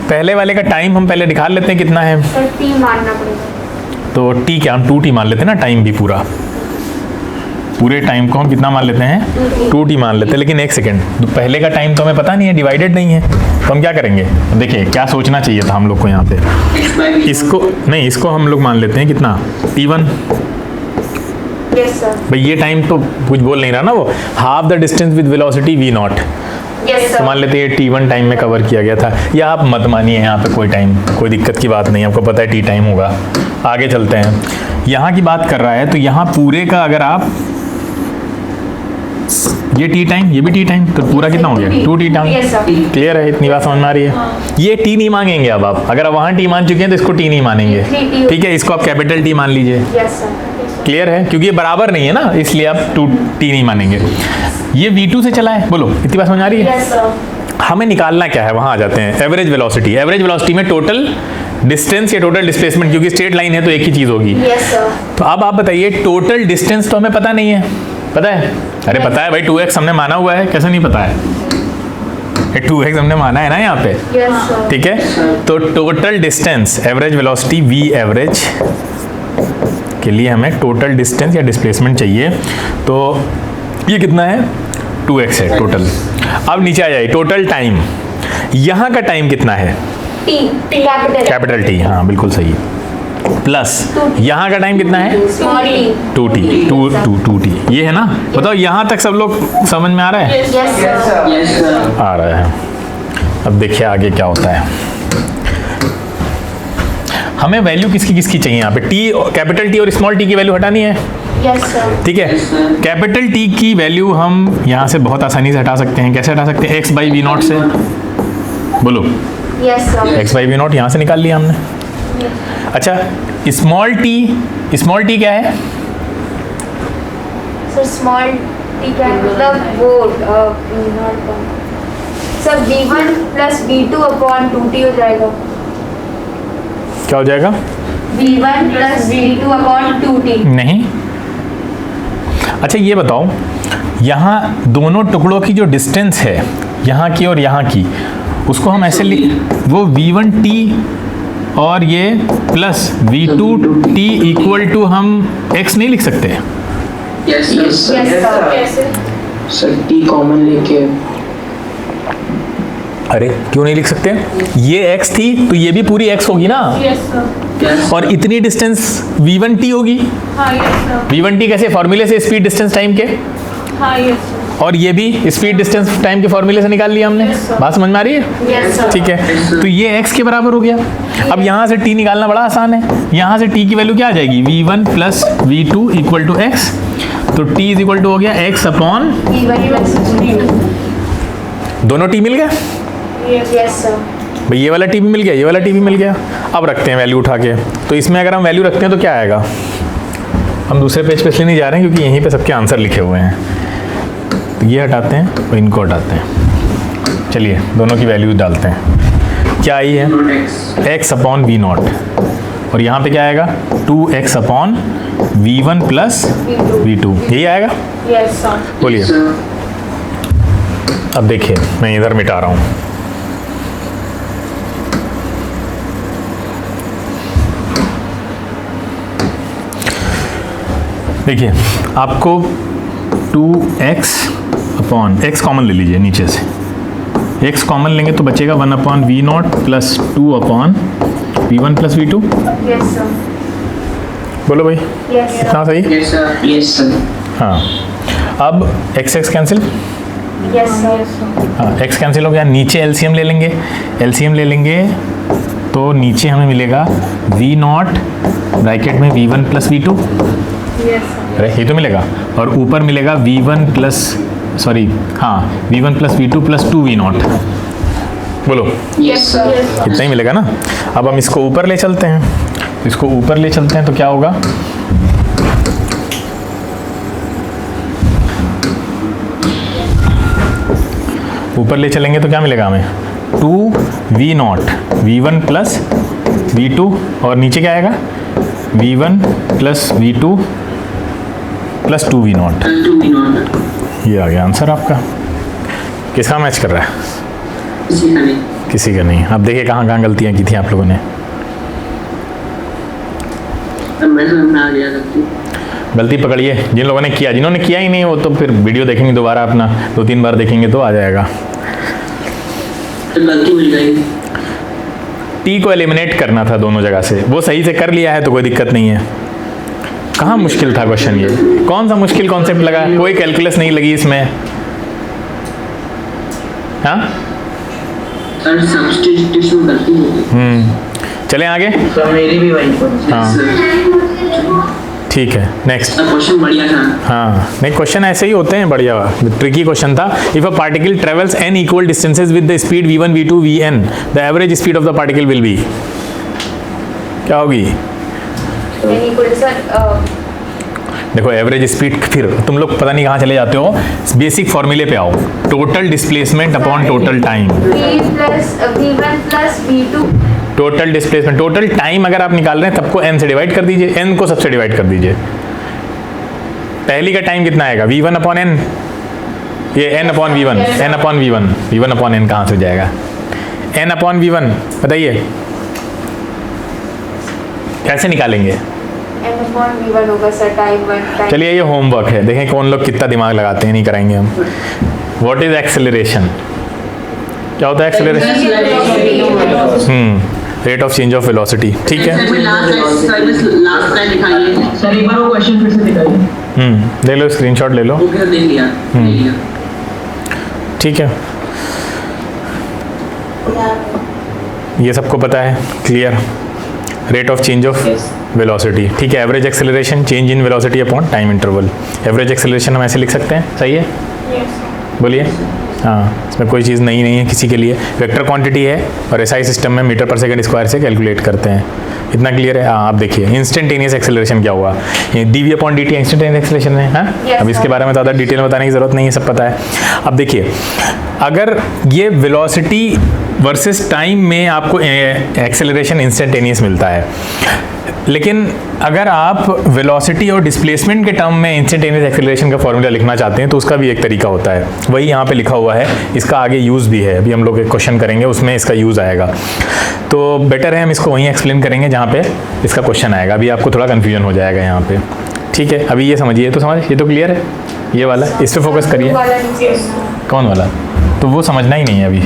पहले वाले का टाइम हम पहले निकाल लेते हैं कितना है।
सर t मानना पड़ेगा।
तो t क्या, हम 2t मान लेते हैं ना, टाइम भी पूरे टाइम को हम कितना मान लेते हैं? 2t मान लेते हैं। लेकिन एक सेकेंड, पहले का टाइम तो हमें पता नहीं है, डिवाइडेड नहीं है, तो हम क्या करेंगे? देखिए क्या सोचना चाहिए था हम लोग को यहाँ पे। इसको नहीं, इसको हम लोग मान लेते हैं कितना? t1।
Yes sir.
भाई ये टाइम तो कुछ बोल नहीं रहा ना, वो half the distance with velocity v not.
Yes sir.
तो मान लेते हैं t1 टाइम में कवर किया गया था, या आप मत मानिए यहाँ पे कोई टाइम, कोई दिक्कत की बात नहीं, आपको पता है t टाइम होगा। आगे चलते हैं, यहाँ की बात कर रहा है, तो यहाँ पूरे का अगर आप, ये t टाइम, ये भी t टाइम, तो पूरा कितना हो गया? 2t time.
Yes sir.
Clear है? इतनी बात समझ में आ रही है? ये t नहीं मांगेंगे अब आप, अगर आप वहाँ t मान चुके हैं तो इसको t नहीं मानेंगे।
3t।
ठीक है, इसको आप कैपिटल T मान लीजिए।
Yes sir.
क्लियर है? क्योंकि ये बराबर नहीं है ना, इसलिए आप 2t नहीं मानेंगे। ये v2 से चला है, बोलो इतनी बात समझ आ रही है?
Yes sir.
हमें निकालना क्या है, वहां आ जाते हैं। एवरेज वेलोसिटी, एवरेज वेलोसिटी में टोटल डिस्टेंस या टोटल डिस्प्लेसमेंट, क्योंकि स्ट्रेट लाइन है तो एक ही चीज होगी।
Yes sir.
तो अब आप बताइए, टोटल डिस्टेंस तो हमें पता नहीं है। पता है? अरे पता है भाई, 2x हमने माना हुआ है, कैसे नहीं पता है? 2x हमने माना है ना यहाँ पे।
Yes sir.
ठीक है, तो total distance, average velocity v average के लिए हमें टोटल डिस्टेंस या डिस्प्लेसमेंट चाहिए। तो ये कितना है? 2x है टोटल। अब नीचे आ जाए, टोटल टाइम, यहाँ का टाइम कितना है?
T कैपिटल
T, हाँ बिल्कुल सही, प्लस यहाँ का टाइम कितना है?
small t।
2t, ये है ना? बताओ यहाँ तक सब लोग समझ में आ रहा है?
Yes sir.
Yes sir.
आ रहा है। अब देखिए आगे क्या होता है। हमें वैल्यू किसकी किसकी चाहिए यहाँ पे? t, कैपिटल T और स्मॉल t की वैल्यू हटानी है।
Yes sir.
ठीक है, कैपिटल T की वैल्यू हम यहाँ से बहुत आसानी से हटा सकते हैं। कैसे हटा सकते हैं? x बाई वी नॉट से, बोलो।
Yes sir.
x by v naught यहाँ से निकाल लिया हमने। अच्छा, स्मॉल t क्या है?
सर स्मॉल t क्या है? मतलब वो sir v1 plus v2 upon 2t हो जाएगा।
क्या हो जाएगा?
v1 plus v2 upon 2t।
नहीं। अच्छा ये बताओ, यहाँ दोनों टुकड़ों की जो डिस्टेंस है, यहाँ की और यहाँ की, उसको हम ऐसे वो v1t और ये प्लस v2t इक्वल टू हम x नहीं लिख सकते?
Yes
Yes sir.
कैसे?
सर टी कॉमन लेके।
अरे क्यों नहीं लिख सकते? ये x थी तो ये भी पूरी x होगी ना,
यस सर।
और इतनी डिस्टेंस v1t होगी।
हाँ यस सर।
v1t कैसे? फॉर्मूले से, स्पीड डिस्टेंस टाइम के।
हाँ यस सर।
और ये भी स्पीड डिस्टेंस टाइम के फॉर्मूले से निकाल लिया हमने।
Yes, sir.
बात समझ में आ रही है?
Yes, sir.
ठीक है, तो ये x के बराबर हो गया। अब यहाँ से t निकालना बड़ा आसान है। यहाँ से t की वैल्यू क्या आ जाएगी? v1 plus v2 equal to x। तो t इज इक्वल टू हो गया x अपॉन, दोनों t मिल गया
Yes, sir.
भाई, ये वाला t भी मिल गया, ये वाला t भी मिल गया। अब रखते हैं वैल्यू उठा के। तो इसमें अगर हम वैल्यू रखते हैं तो क्या आएगा? हम दूसरे पेज पे इसलिए नहीं जा रहे हैं क्योंकि यहीं पे सबके आंसर लिखे हुए हैं। तो ये हटाते हैं और इनको हटाते हैं। चलिए दोनों की वैल्यूज डालते हैं। क्या आई है? x अपॉन वी नॉट, और यहाँ पे क्या आएगा? 2x upon v1 plus v2, यही आएगा।
Yes, sir.
बोलिए। अब देखिए मैं इधर मिटा रहा हूँ। देखिए आपको 2x अपॉन x कॉमन ले लीजिए नीचे से, x कॉमन लेंगे तो बचेगा 1 upon v naught plus 2 upon v1 plus v2।
Yes, sir.
बोलो भाई,
Yes, sir.
इतना सही?
Yes, sir.
Yes, sir.
हाँ, अब x कैंसिल,
Yes, sir.
हाँ x कैंसिल हो गया। नीचे एलसीएम ले लेंगे, एलसीएम ले लेंगे तो नीचे हमें मिलेगा v नॉट ब्रैकेट में v1 plus v2,
Yes, sir.
अरे ये तो मिलेगा, और ऊपर मिलेगा v1 प्लस, सॉरी हाँ, v1 plus v2 plus 2v not. बोलो,
Yes, sir.
इतना ही मिलेगा ना। अब हम इसको ऊपर ले चलते हैं, इसको ऊपर ले चलते हैं तो क्या होगा? ऊपर ले चलेंगे तो क्या मिलेगा हमें? 2v not v1 plus v2, और नीचे क्या आएगा? v1 plus v2 plus 2v not.
2v not.
ये आ गया आंसर आपका। किसका मैच कर रहा है?
इसी का नहीं.
किसी का नहीं। अब देखिए कहाँ कहाँ गलतियाँ की थी आप लोगों ने।
अब मैं समझ में आ गया गलती.
गलती पकड़िए जिन लोगों ने किया, जिन्होंने किया ही नहीं वो तो फिर वीडियो देखेंगे दोबारा, अपना 2-3 बार देखेंगे तो आ जाएगा।
तो गलती मिल गई.
टी को एलिमिनेट करना था दोनों जगह से, वो सही से कर लिया है तो कोई दिक्कत नहीं है। कहाँ मुश्किल था क्वेश्चन? ये कौन सा मुश्किल कॉन्सेप्ट लगा? कोई कैलकुलस नहीं लगी इसमें। हाँ,
सर सब्स्टिट्यूशन गलती हो गई.
चलें आगे।
सर मेरी भी वही पर.
हाँ ठीक है, नेक्स्ट।
क्वेश्चन बढ़िया था.
हाँ नहीं, क्वेश्चन ऐसे ही होते हैं, बढ़िया ट्रिकी क्वेश्चन था। If a particle travels n equal distances with the speed v1 v2 vn, the average speed of the particle will be, क्या होगी?
N equal to, sir,
देखो एवरेज स्पीड, फिर तुम लोग पता नहीं कहाँ चले जाते हो, बेसिक फॉर्मूले पे आओ। Total displacement upon total time,
V plus V1 plus V2.
Total displacement, total time अगर आप निकाल रहे हैं सबको n से डिवाइड कर दीजिए, n को सबसे डिवाइड कर दीजिए। पहली का टाइम कितना आएगा? v1 अपॉन n, ये n upon v1, n upon v1, v1 upon n कहाँ से हो जाएगा? n अपॉन v1, बताइए कैसे निकालेंगे?
N upon V1 होगा सर, टाइम 1 टाइम.
चलिए ये होमवर्क है, देखें कौन लोग कितना दिमाग लगाते हैं, नहीं कराएंगे हम। What is acceleration? क्या होता है acceleration? Rate of change of velocity, ठीक है।
लास्ट टाइम दिखाइए.
सर एक बार वो क्वेश्चन फिर से दिखाइए.
ले लो, स्क्रीनशॉट ले लो,
वो किधर देख लिया. ले लिया.
ठीक है। ये सबको पता है, clear? Rate of change of velocity, ठीक है। Average acceleration, change in velocity upon time interval. Average acceleration हम ऐसे लिख सकते हैं, सही है? बोलिए। हाँ, इसमें कोई चीज़ नई नहीं है किसी के लिए। वेक्टर क्वांटिटी है और एसआई सिस्टम में मीटर पर सेकंड स्क्वायर से कैलकुलेट करते हैं। इतना क्लियर है? हाँ, आप देखिए इंस्टेंटेनियस एक्सेलरेशन क्या हुआ, ये D upon D T instantaneous acceleration है। हाँ,
Yes,
अब इसके बारे में ज़्यादा डिटेल में बताने की ज़रूरत नहीं है, सब पता है। अब देखिए, अगर ये वेलोसिटी वर्सेस टाइम में आपको एक्सेलरेशन इंस्टेंटेनियस मिलता है, लेकिन अगर आप वेलोसिटी और डिस्प्लेसमेंट के टर्म में इंस्टेंटेनियस एक्सेलरेशन का फॉर्मूला लिखना चाहते हैं तो उसका भी एक तरीका होता है, वही यहाँ पे लिखा हुआ है। इसका आगे यूज़ भी है, अभी हम लोग एक क्वेश्चन करेंगे उसमें इसका यूज़ आएगा, तो बेटर है हम इसको वहीं एक्सप्लेन करेंगे जहाँ पे इसका क्वेश्चन आएगा। अभी आपको थोड़ा कन्फ्यूजन हो जाएगा यहाँ पे, ठीक है। अभी ये समझिए, तो समझ, ये तो क्लियर है, ये वाला, इस पर फोकस करिए। कौन वाला? तो वो समझना ही नहीं है अभी,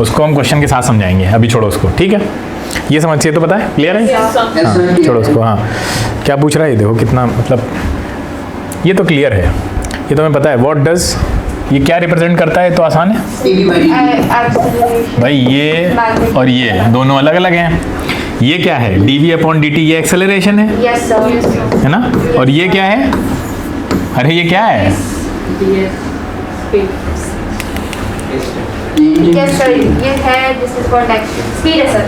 उसको हम क्वेश्चन के साथ समझाएंगे, अभी छोड़ो उसको, ठीक है। ये समझिए तो पता है, क्लियर है? हाँ, छोड़ो उसको। हाँ, क्या पूछ रहा है, देखो कितना, मतलब ये तो क्लियर है। ये तुम्हें पता है व्हाट डज, ये क्या रिप्रेजेंट करता है? तो आसान है
Acceleration.
भाई, ये और ये दोनों अलग अलग हैं। ये क्या है? dv/dt, ये एक्सेलरेशन है,
Yes sir.
है ना? और ये क्या है? अरे ये क्या है?
Speed.
Yes sir. ये है, this is called like speed है sir.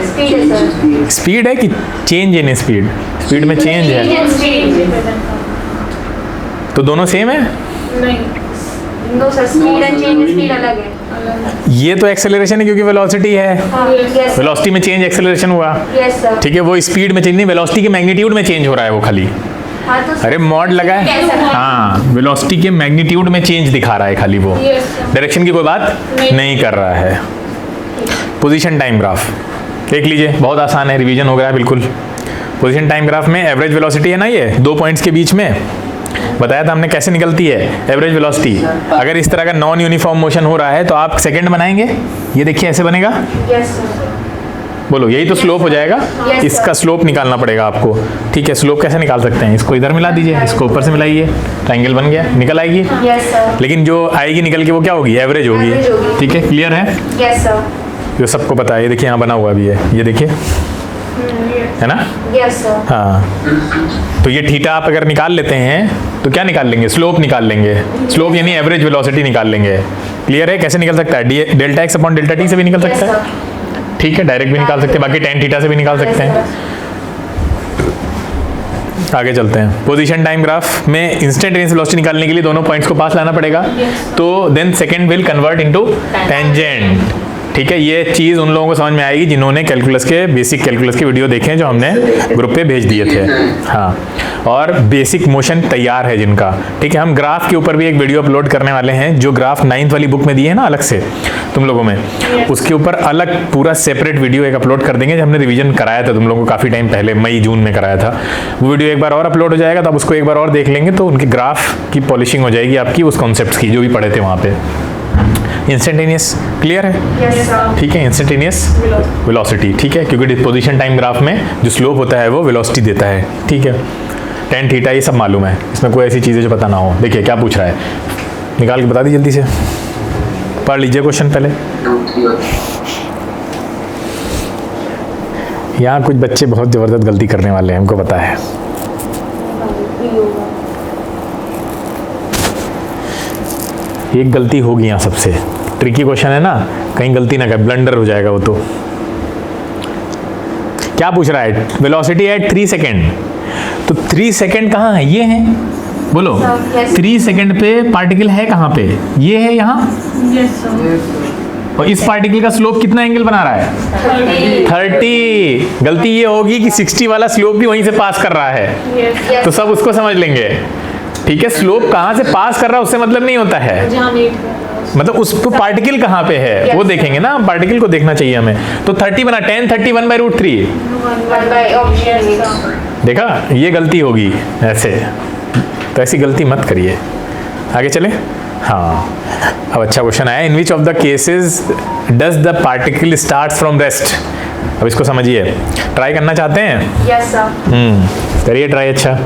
Speed है sir.
स्पीड है कि चेंज इन स्पीड? स्पीड में चेंज है,
Change in speed.
तो दोनों सेम है।
नहीं,
No sir. Speed and change in speed अलग है.
ये तो एक्सेलरेशन है क्योंकि वेलोसिटी है,
Yes.
वेलोसिटी में चेंज एक्सेलरेशन हुआ,
Yes sir.
ठीक है। वो स्पीड में चेंज नहीं, वेलोसिटी के मैग्नीट्यूड में चेंज हो रहा है वो खाली।
हाँ तो
अरे मॉड लगा है,
कैसा है?
हाँ, वेलोसिटी के मैग्नीट्यूड में चेंज दिखा रहा है खाली वो,
Yes, sir.
डायरेक्शन की कोई बात नहीं कर रहा है। पोजीशन टाइम ग्राफ देख लीजिए, बहुत आसान है, रिवीजन हो गया है बिल्कुल। पोजीशन टाइम ग्राफ में एवरेज वेलोसिटी है ना, ये 2 पॉइंट्स के बीच में बताया था हमने कैसे निकलती है एवरेज वेलोसिटी। अगर इस तरह का नॉन यूनिफॉर्म मोशन हो रहा है तो आप सेकंड बनाएंगे, ये देखिए ऐसे बनेगा,
Yes sir.
बोलो यही तो स्लोप हो जाएगा।
Yes,
इसका स्लोप निकालना पड़ेगा आपको, ठीक है। स्लोप कैसे निकाल सकते हैं? इसको इधर मिला दीजिए, इसको ऊपर से मिलाइए, ट्रायंगल बन गया, निकल आएगी।
Yes sir.
लेकिन जो आएगी निकल के वो क्या होगी? एवरेज होगी,
Average होगी।
ठीक है, क्लियर है?
Yes sir.
जो सबको पता है, ये देखिए यहाँ बना हुआ भी है, ये देखिए, है ना?
Yes sir.
हाँ, तो ये थीटा आप अगर निकाल लेते हैं तो क्या निकाल लेंगे? स्लोप निकाल लेंगे। स्लोप यानी एवरेज वेलोसिटी निकाल लेंगे। क्लियर है? कैसे निकल सकता है? Delta x upon delta T से भी निकल
Yes
सकता
sir.
है, ठीक है, डायरेक्ट भी निकाल सकते हैं, बाकी tan थीटा से भी निकाल सकते हैं। आगे चलते हैं। पोजीशन टाइम ग्राफ में इंस्टेंटेनियस वेलोसिटी निकालने के लिए दोनों पॉइंट्स को पास लाना पड़ेगा, तो then second will convert into tangent, ठीक है। ये चीज़ उन लोगों को समझ में आएगी जिन्होंने कैलकुलस के, बेसिक कैलकुलस के वीडियो देखे हैं जो हमने ग्रुप पे भेज दिए थे, हाँ। और बेसिक मोशन तैयार है जिनका, ठीक है। हम ग्राफ के ऊपर भी एक वीडियो अपलोड करने वाले हैं, जो ग्राफ 9th वाली बुक में दिए है ना अलग से तुम लोगों में, उसके ऊपर अलग पूरा सेपरेट वीडियो एक अपलोड कर देंगे, जो हमने रिवीजन कराया था तुम लोगों को काफ़ी टाइम पहले, मई जून में कराया था। वो वीडियो एक बार और अपलोड हो जाएगा, तो आप उसको एक बार और देख लेंगे तो उनके ग्राफ की पॉलिशिंग हो जाएगी आपकी, उस कॉन्सेप्ट की जो भी पढ़े थे वहाँ पे। इंस्टेंटेनियस क्लियर है,
Yes sir.
ठीक है। इंस्टेंटेनियस वेलोसिटी, ठीक है, क्योंकि डिस्पोजिशन टाइम ग्राफ में जो स्लोप होता है वो वेलोसिटी देता है, ठीक है। tan थीटा ये सब मालूम है, इसमें कोई ऐसी चीज़ें जो पता ना हो। देखिए क्या पूछ रहा है, निकाल के बता दी जल्दी से, पढ़ लीजिए क्वेश्चन पहले। यहाँ कुछ बच्चे बहुत ज़बरदस्त गलती करने वाले हैं, हमको पता है। एक गलती होगी यहाँ सबसे, ट्रिकी क्वेश्चन है ना, कहीं गलती ना कर, ब्लंडर हो जाएगा वो तो। क्या पूछ रहा है? वेलोसिटी एट 3 सेकेंड, तो 3 सेकेंड कहाँ है? ये है, बोलो। 3 सेकेंड पे पार्टिकल है कहाँ पे? ये है यहाँ,
Yes sir.
और इस पार्टिकल का स्लोप कितना एंगल बना रहा है? 30। गलती ये होगी कि 60 वाला स्लोप भी वहीं से पास कर रहा है,
Yes.
तो सब उसको समझ लेंगे, ठीक है। स्लोप कहाँ से पास कर रहा है उससे मतलब नहीं होता है,
जहाँ मीट कर रहा है।
मतलब उस पार्टिकल कहाँ पे है वो देखेंगे ना, पार्टिकल को देखना चाहिए हमें। तो 30 बना, tan 30 1/√3,
1 by option
Yes,
A.
sir.
देखा? ये गलती होगी ऐसे, तो ऐसी गलती मत करिए। आगे चले, हाँ। अब अच्छा क्वेश्चन आया, in which of the cases does the particle start from rest? अब इसको समझिए, ट्राई करना चाहते हैं?
Yes sir.
करिए ट्राई। अच्छा,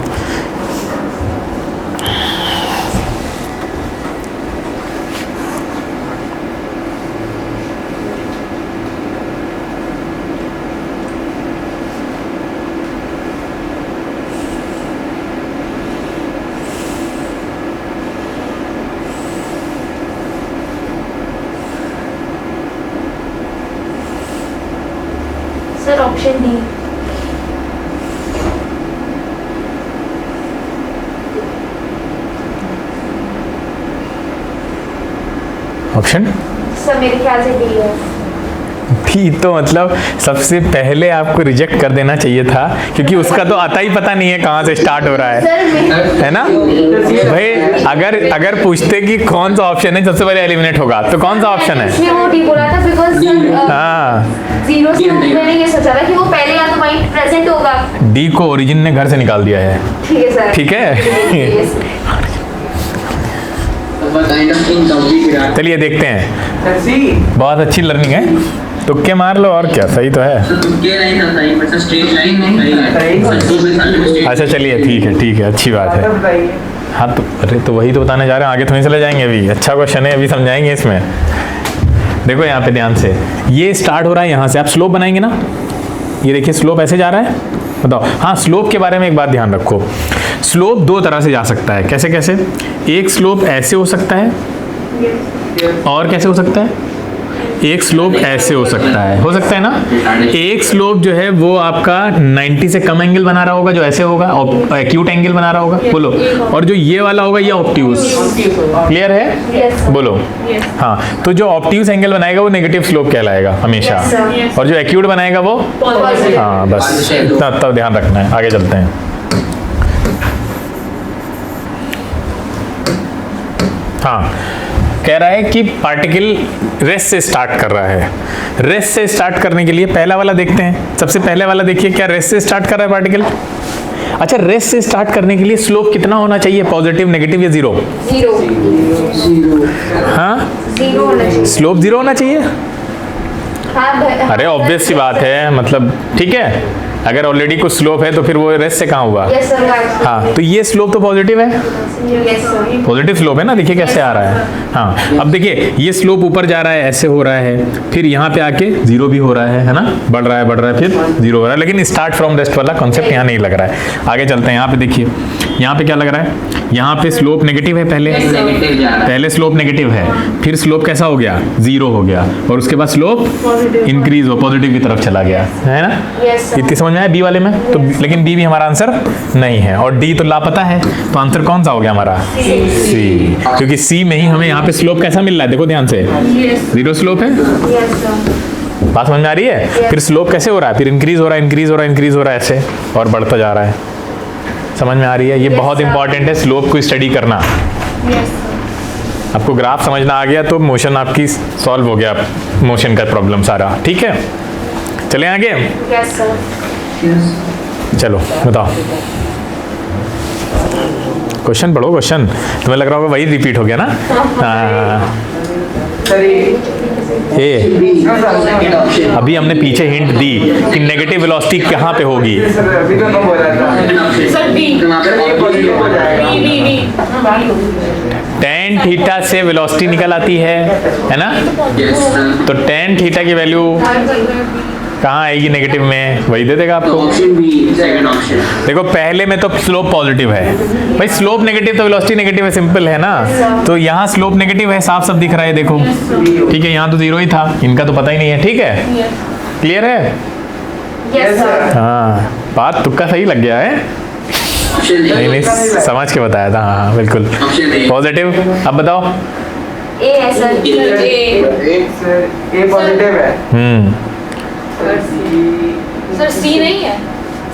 Sir, option D.
Option
sir मेरे ख्याल से D है।
भी तो मतलब सबसे पहले आपको रिजेक्ट कर देना चाहिए था, क्योंकि उसका तो आता ही पता नहीं है कहाँ से स्टार्ट हो रहा है,
सर
है ना भाई? अगर पूछते कि कौन सा ऑप्शन है सबसे पहले एलिमिनेट होगा, तो कौन सा ऑप्शन है?
इसलिए वो D बोला था, बिकॉज सर
हाँ,
0 से मैंने ये सोचा था कि वो पहले या तो वहीं प्रेजेंट होगा।
डी को ओरिजिन ने घर से निकाल दिया है,
ठीक है सर।
ठीक है।
Yes.
चलिए देखते हैं, बहुत अच्छी लर्निंग है, तुक्के मार लो और क्या, सही तो है। अच्छा चलिए, ठीक है, अच्छी बात है। हाँ तो अरे तो वही तो बताने जा रहे हैं, आगे थोड़ी चले जाएंगे अभी। अच्छा क्वेश्चन है, अभी समझाएंगे इसमें। देखो यहाँ पे ध्यान से, ये स्टार्ट हो रहा है यहाँ से, आप स्लोप बनाएंगे ना, ये देखिए स्लोप ऐसे जा रहा है, बताओ। हाँ, स्लोप के बारे में एक बात ध्यान रखो, स्लोप दो तरह से जा सकता है। कैसे कैसे? एक स्लोप ऐसे हो सकता है, और कैसे हो सकता है? एक स्लोप ऐसे हो सकता है ना। एक स्लोप जो है वो आपका 90 से कम एंगल बना रहा होगा, जो ऐसे होगा, एक्यूट एंगल बना रहा होगा, बोलो। और जो ये वाला होगा ये ऑब्ट्यूज। क्लियर है? बोलो। हाँ, तो जो ऑब्ट्यूज एंगल बनाएगा वो नेगेटिव स्लोप कहलाएगा हमेशा, और जो एक्यूट बनाएगा वो, हाँ बस तब ध्यान रखना है। आगे चलते हैं। हाँ, कह रहा है कि पार्टिकल रेस्ट से स्टार्ट कर रहा है। रेस्ट से स्टार्ट करने के लिए पहला वाला देखते हैं। सबसे पहले वाला देखिए, क्या रेस्ट से स्टार्ट कर रहा है पार्टिकल? अच्छा, रेस्ट से स्टार्ट करने के लिए स्लोप कितना होना चाहिए? पॉजिटिव, नेगेटिव या जीरो? हाँ, स्लोप जीरो होना चाहिए। अरे ऑब्वियस सी बात है, मतलब ठीक है, अगर ऑलरेडी कुछ स्लोप है तो फिर वो रेस्ट से कहाँ हुआ? हाँ, तो ये स्लोप तो पॉजिटिव है, पॉजिटिव स्लोप है ना, देखिए कैसे आ रहा है। हाँ, अब देखिए ये स्लोप ऊपर जा रहा है, ऐसे हो रहा है, फिर यहाँ पे आके जीरो भी हो रहा है ना, बढ़ रहा है फिर जीरो हो रहा है, लेकिन स्टार्ट फ्रॉम रेस्ट वाला कॉन्सेप्ट यहाँ नहीं लग रहा है। आगे चलते हैं, यहाँ पे देखिए, यहाँ पे क्या लग रहा है? यहाँ पे स्लोप नेगेटिव है, पहले स्लोप नेगेटिव है, फिर स्लोप कैसा हो गया? जीरो हो गया, और उसके बाद स्लोप इंक्रीज हो, पॉजिटिव की तरफ चला गया, है ना। इतनी समझ में आया बी वाले में? तो लेकिन बी भी हमारा आंसर नहीं है, और डी तो लापता है, तो आंसर कौन सा हो गया हमारा? सी, क्योंकि सी में ही हमें यहाँ पे स्लोप कैसा मिल रहा है? देखो ध्यान से, जीरो स्लोप है। बात समझ में आ रही है? फिर स्लोप कैसे हो रहा है? फिर इंक्रीज हो रहा है ऐसे, और बढ़ता जा रहा है। समझ में आ रही है? ये बहुत इंपॉर्टेंट है स्लोप को स्टडी करना। आपको ग्राफ समझना आ गया तो मोशन आपकी सॉल्व हो गया, मोशन का प्रॉब्लम सारा। ठीक है, चलें आगे। चलो बताओ, क्वेश्चन पढ़ो। क्वेश्चन तुम्हें लग रहा होगा वही रिपीट हो गया ना? हाँ, अभी हमने पीछे हिंट दी कि नेगेटिव वेलोसिटी कहाँ पे होगी। टेन थीटा से वेलोसिटी निकल आती है ना? तो टेन थीटा की वैल्यू कहाँ आएगी नेगेटिव में? वही दे देगा आपको। देखो पहले में तो स्लोप पॉजिटिव है भाई, स्लोप नेगेटिव तो वेलोसिटी नेगेटिव है, सिंपल है ना। तो यहाँ स्लोप नेगेटिव है, साफ साफ दिख रहा है, देखो। ठीक है, यहाँ तो जीरो ही था, इनका तो पता ही नहीं है। ठीक है, क्लियर है? हाँ, बात तुक्का सही लग गया है। नहीं, समझ के बताया था। हाँ बिल्कुल पॉजिटिव। अब बताओ।
ए है सर,
ए पॉजिटिव है।
सर सी नहीं है,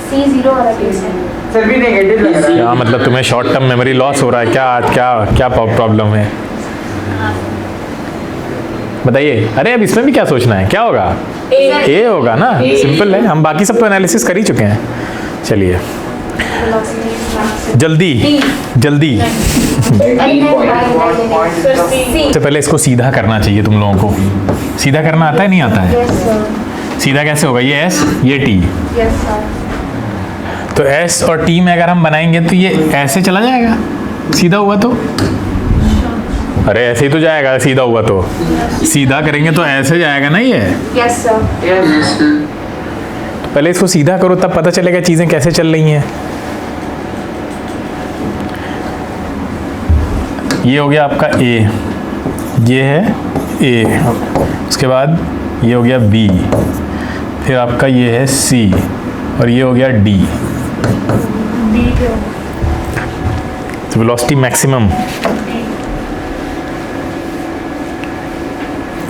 सी जीरो वाला केस है
सर, भी नेगेटिव लग रहा है।
क्या मतलब तुम्हें शॉर्ट टर्म मेमोरी लॉस हो रहा है? क्या प्रॉब्लम है बताइए। अरे अब इसमें भी क्या सोचना है? क्या होगा? ए होगा ना, सिंपल है। हम बाकी सब तो एनालिसिस कर ही चुके हैं। चलिए जल्दी तो पहले इसको सीधा करना चाहिए तुम लोगों को। सीधा करना आता है, नहीं आता है? सीधा कैसे होगा? ये एस, ये टी। तो एस और टी में अगर हम बनाएंगे तो ये ऐसे चला जाएगा, सीधा हुआ तो। अरे ऐसे ही तो जाएगा, सीधा हुआ तो। सीधा करेंगे तो ऐसे जाएगा ना ये।
Yes sir.
तो पहले इसको सीधा करो, तब पता चलेगा चीजें कैसे चल रही हैं। ये हो गया आपका ए, ये है ए, उसके बाद ये हो गया बी, फिर आपका ये है सी, और ये हो गया डी। तो वेलोसिटी मैक्सिमम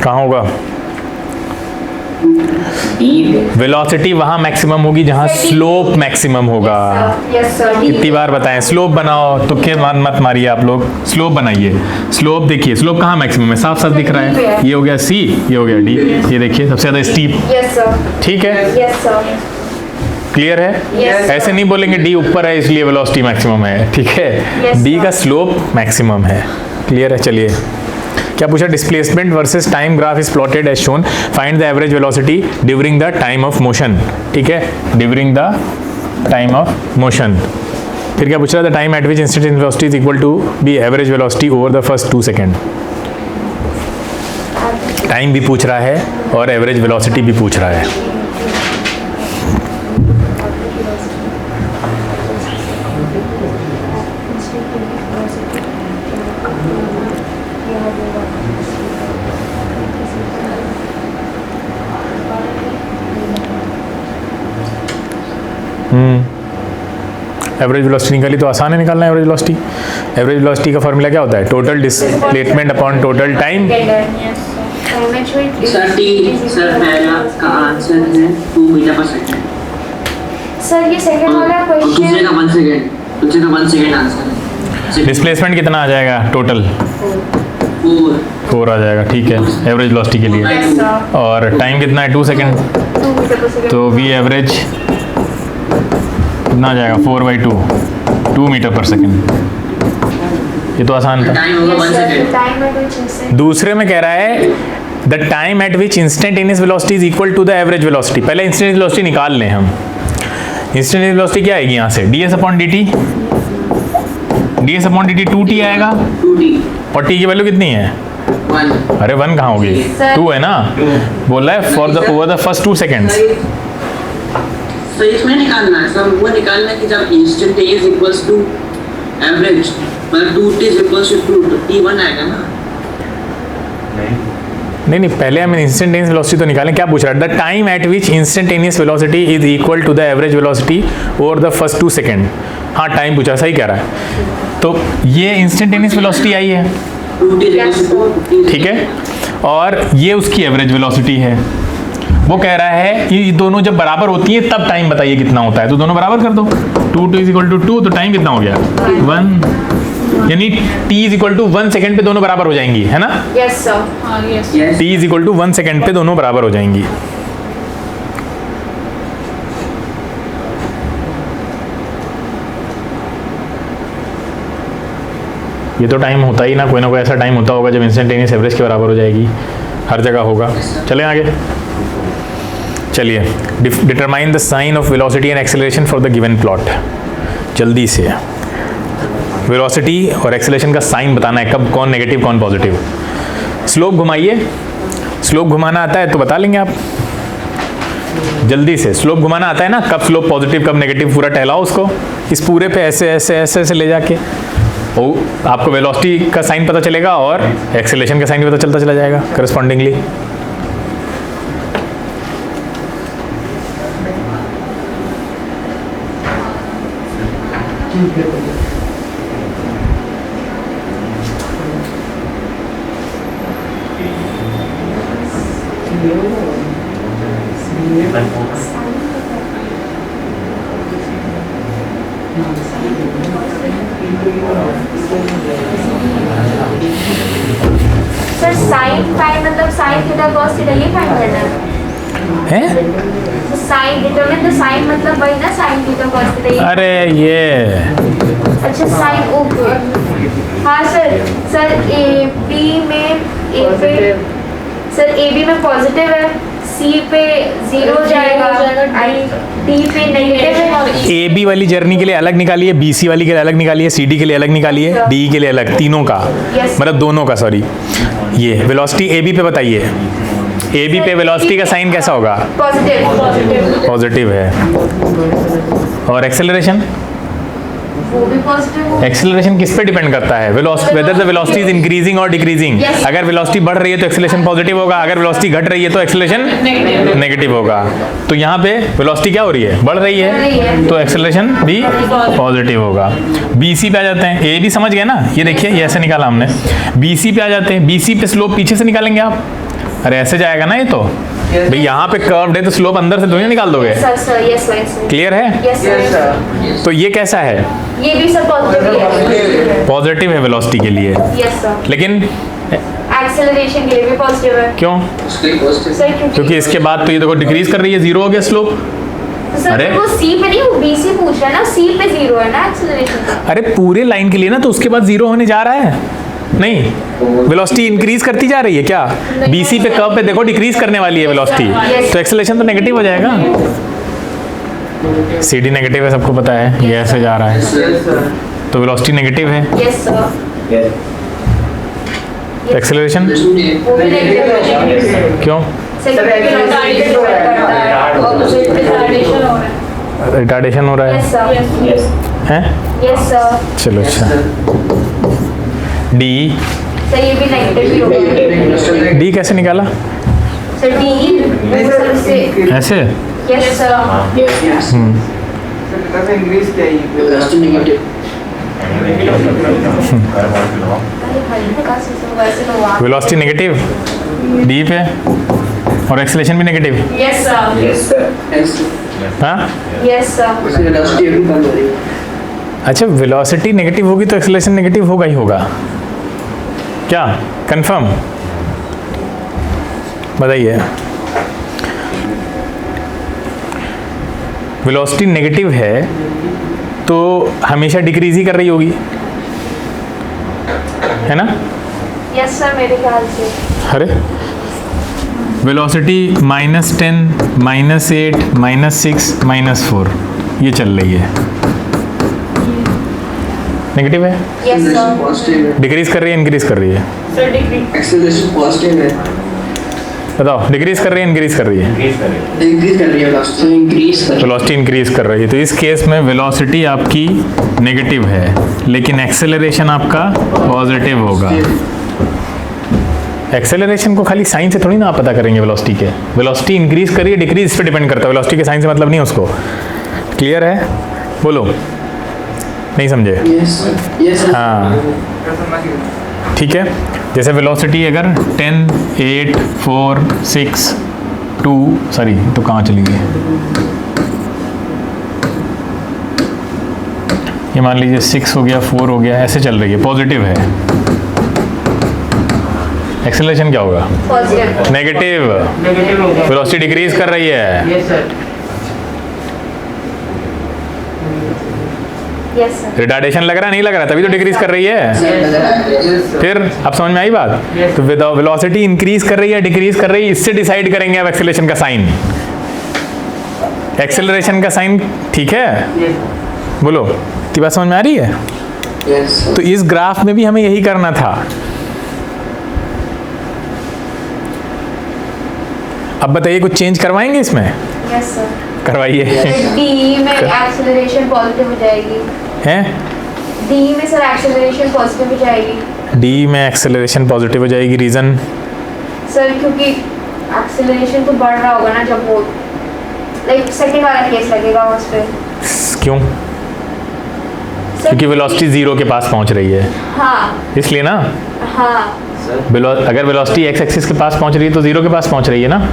कहाँ होगा? वेलोसिटी वहां मैक्सिमम होगी जहां स्लोप मैक्सिमम होगा।
Yes sir.
कितनी बार बताएं? स्लोप बनाओ, तो क्या मत मारिए आप लोग, स्लोप बनाइए। स्लोप देखिए, स्लोप कहाँ मैक्सिमम है? साफ साफ दिख रहा है। ये हो गया सी, ये हो गया डी। ये देखिए सबसे ज्यादा स्टीप।
Yes sir.
ठीक है,
यस सर।
क्लियर है?
Yes,
ऐसे नहीं बोलेंगे डी ऊपर है इसलिए वेलोसिटी मैक्सिमम है। ठीक है,
Yes,
डी
sir.
का स्लोप मैक्सिमम है। क्लियर है? चलिए क्या पूछा? Displacement versus time graph is plotted as shown, find the average velocity during the time of motion. ठीक है, during the time of motion. फिर क्या पूछ रहा था, time at which instantaneous velocity is equal to be average velocity over the first 2 second. Time भी पूछ रहा है और एवरेज वेलोसिटी भी पूछ रहा है। एवरेज वेलोसिटी निकाली तो आसान है निकालना एवरेज वेलोसिटी। एवरेज वेलोसिटी का फॉर्मूला क्या होता है, total displacement upon total time.
Sir पहला का आंसर है 2 मीटर पर सेकंड।
सर ये सेकंड वाला
दूसरे
क्वेश्चन
का 1 सेकंड, दूसरे का 1 सेकंड आंसर है।
डिस्प्लेसमेंट कितना आ जाएगा टोटल, 4 आ जाएगा, ठीक है, एवरेज वेलोसिटी के लिए। और टाइम कितना है 2 सेकेंड, तो वी एवरेज कितना आ जाएगा 4/2, 2 मीटर पर सेकेंड। ये तो आसान था।
टाइम होगा 1 सेकंड।
दूसरे में कह रहा है the time at which instantaneous velocity is equal to the average velocity. पहले इंस्टेंटेनियस वेलोसिटी निकाल लें हम। इंस्टेंटेनियस वेलोसिटी क्या आएगी यहाँ से, ds upon dt, ds upon dt 2t आएगा,
2t
और t की वैल्यू कितनी है
1।
अरे 1 कहाँ होगी, 2 है ना। बोल रहा है for the over the first 2 seconds.
तो इसमें निकालना है सब, वो निकालना है कि जब इंस्टेंटेनियस इक्वल्स टू एवरेज, मतलब 2t इज इक्वल्स टू 2, तो t1 आएगा ना।
नहीं, पहले हम इंस्टेंटेनियस वेलोसिटी तो निकालें। क्या पूछ रहा है, the time at which instantaneous velocity is equal to the average velocity over the first 2 second. हाँ, टाइम पूछा, सही कह रहा है। तो ये इंस्टेंटेनियस वेलोसिटी आई है,
2t इज इक्वल्स टू 2,
ठीक है, और ये उसकी एवरेज वेलोसिटी है। वो कह रहा है कि ये दोनों जब बराबर होती है तब टाइम बताइए कितना होता है, तो दोनों बराबर कर दो। 2 इज इक्वल टू 2, तो टाइम कितना हो गया 1, यानी t is equal to 1 second पे दोनों बराबर हो जाएंगी, है ना।
Yes sir.
हाँ yes.
t is equal to 1 second पे दोनों बराबर हो जाएंगी। ये तो टाइम होता ही ना कोई ऐसा टाइम होता होगा जब इंस्टेंटेनियस एवरेज के बराबर हो जाएगी, हर जगह होगा। चलें आगे, चलिए, determine the sign of velocity and acceleration for the given plot. जल्दी से वेलोसिटी और एक्सेलरेशन का साइन बताना है, कब कौन नेगेटिव कौन पॉजिटिव। स्लोप घुमाइए, स्लोप घुमाना आता है तो बता लेंगे आप जल्दी से। स्लोप घुमाना आता है ना, कब स्लोप पॉजिटिव कब नेगेटिव, पूरा टहलाओ उसको इस पूरे पे ऐसे ऐसे ऐसे ऐसे ले जाके, और आपको वेलोसिटी का साइन पता चलेगा और एक्सेलरेशन का साइन भी पता चलता चला जाएगा करस्पॉन्डिंगली।
सर साइन फाइन मतलब साइन थीटा cos थीटा ये फाइंड करना है।
हैं?
साइन डिटरमिन द साइन मतलब वही ना, साइन थीटा cos थीटा ये।
अरे ये
अच्छा साइन, ओके। हाँ सर ए बी में ए पे, सर ए बी में पॉजिटिव है, सी पे 0 हो जाएगा, आई डी पे नेगेटिव है।
ए बी वाली जर्नी के लिए अलग निकालिए, बी सी वाली के लिए अलग निकालिए, सी डी के लिए अलग निकालिए, डी के लिए अलग, तीनों का
Yes.
मतलब दोनों का, सॉरी। ये वेलोसिटी ए बी पे बताइए, ए बी पे वेलोसिटी का साइन कैसा होगा,
पॉजिटिव,
पॉजिटिव है। और एक्सेलरेशन,
वो भी पॉजिटिव।
एक्सेलरेशन किस पे डिपेंड करता है, whether the velocity is increasing और डिक्रीजिंग।
Yes.
अगर वेलोसिटी बढ़ रही है तो एक्सेलरेशन पॉजिटिव होगा, अगर वेलोसिटी घट रही है तो एक्सेलरेशन नेगेटिव होगा। तो यहाँ पे वेलोसिटी क्या हो रही है, बढ़ रही है, तो एक्सेलरेशन भी पॉजिटिव होगा। बीसी पे आ जाते हैं, ए भी समझ गए ना, ये देखिए ये ऐसे निकाला हमने। बीसी पे आ जाते हैं, बीसी पे स्लोप पीछे से निकालेंगे आप, अरे ऐसे जाएगा ना ये तो, भाई यहाँ पे कर्व्ड है तो स्लोप अंदर से थोड़ी निकाल दोगे।
Sir sir yes sir,
clear है?
Yes sir.
तो ये कैसा है,
ये भी सर पॉजिटिव है।
पॉजिटिव है वेलोसिटी के लिए,
यस सर।
लेकिन
एक्सेलरेशन के लिए भी पॉजिटिव है।
क्यों?
उसके पॉजिटिव
सर
क्योंकि इसके बाद तो ये देखो डिक्रीज कर रही है, 0 हो गया स्लोप।
सर
अरे?
वो सी पे नहीं, वो बी से पूछ रहा है ना, सी पे 0 है ना एक्सेलरेशन।
अरे पूरे लाइन के लिए ना, तो उसके बाद 0 होने जा रहा है, नहीं वेलोसिटी इंक्रीज करती जा रही है क्या, बीसी पे कर्व पे देखो डिक्रीज करने वाली है वेलोसिटी, तो एक्सेलरेशन तो नेगेटिव हो जाएगा। सी डी नेगेटिव है, सबको पता है, ये ऐसे जा रहा है, तो वेलोसिटी नेगेटिव है।
Yes sir.
एक्सेलरेशन
वो भी नेगेटिव है।
क्यों? रिटार्डेशन हो रहा है,
यस सर।
हैं?
Yes sir.
चलो अच्छा। डी,
सर ये भी नेगेटिव ही होगा।
डी कैसे निकाला?
सर डी से
ऐसे?
Yes sir.
Velocity negative D पे और एक्सेलरेशन भी नेगेटिव।
Yes sir.
हाँ,
यस सर।
अच्छा, वेलोसिटी नेगेटिव होगी तो एक्सेलरेशन नेगेटिव होगा ही होगा, क्या कंफर्म? बताइए। वेलोसिटी नेगेटिव है तो हमेशा डिक्रीज ही कर रही होगी, है ना?
यस सर, मेरे ख्याल से।
अरे वेलोसिटी -10, -8, -6, -4 ये चल रही है, नेगेटिव है।
Yes sir.
डिक्रीज कर रही है, इंक्रीज कर रही है?
Sir degree.
एक्सेलरेशन पॉजिटिव है,
बताओ, डिक्रीज कर रही है, इंक्रीज कर रही है?
इंक्रीज कर रही है वेलोसिटी, इंक्रीज कर
वेलोसिटी इंक्रीज कर रही है, तो इस केस में वेलोसिटी आपकी नेगेटिव है लेकिन एक्सेलरेशन आपका पॉजिटिव होगा। एक्सेलरेशन को खाली साइन से थोड़ी ना आप पता करेंगे वेलोसिटी के। वेलोसिटी इंक्रीज कर रही है, डिक्रीज इस पे डिपेंड करता है, वेलोसिटी के साइन से मतलब नहीं उसको। क्लियर है? बोलो, नहीं समझे?
यस
हाँ ठीक है। जैसे वेलोसिटी अगर 10, 8, 4, 6, 2 सॉरी तो कहाँ चली गई? ये मान लीजिए 6 हो गया, 4 हो गया, ऐसे चल रही है, पॉजिटिव है। एक्सेलरेशन क्या होगा?
पॉजिटिव।
नेगेटिव।
नेगेटिव हो गया।
वेलोसिटी डिक्रीज कर रही है।
Yes sir.
Yes sir.
Retardation लग रहा नहीं लग रहा, तभी तो डिक्रीज कर रही है। फिर अब समझ में आई बात? तो वेलोसिटी इंक्रीज कर रही है, डिक्रीज कर रही है, इससे डिसाइड करेंगे अब एक्सेलरेशन का साइन। एक्सेलरेशन का साइन ठीक है? बोलो, की बात समझ में आ रही है? तो इस ग्राफ में भी हमें यही करना था। अब बताइए, कुछ चेंज करवाएंगे इसमें?
Yes sir.
करवाइए।
डी में एक्सेलरेशन पॉजिटिव हो जाएगी।
हैं?
डी में सर एक्सेलरेशन पॉजिटिव हो जाएगी।
डी में एक्सेलरेशन पॉजिटिव हो जाएगी, रीजन?
सर क्योंकि एक्सेलरेशन तो बढ़ रहा होगा ना जब वो लाइक सेकंड वाला केस लगेगा उस पे।
क्यों? क्योंकि वेलोसिटी 0 के पास पहुंच रही है,
हाँ
इसलिए ना।
हाँ।
अगर वेलोसिटी एक्स एक्सिस के पास पहुंच रही है तो 0 के पास पहुंच रही है ना।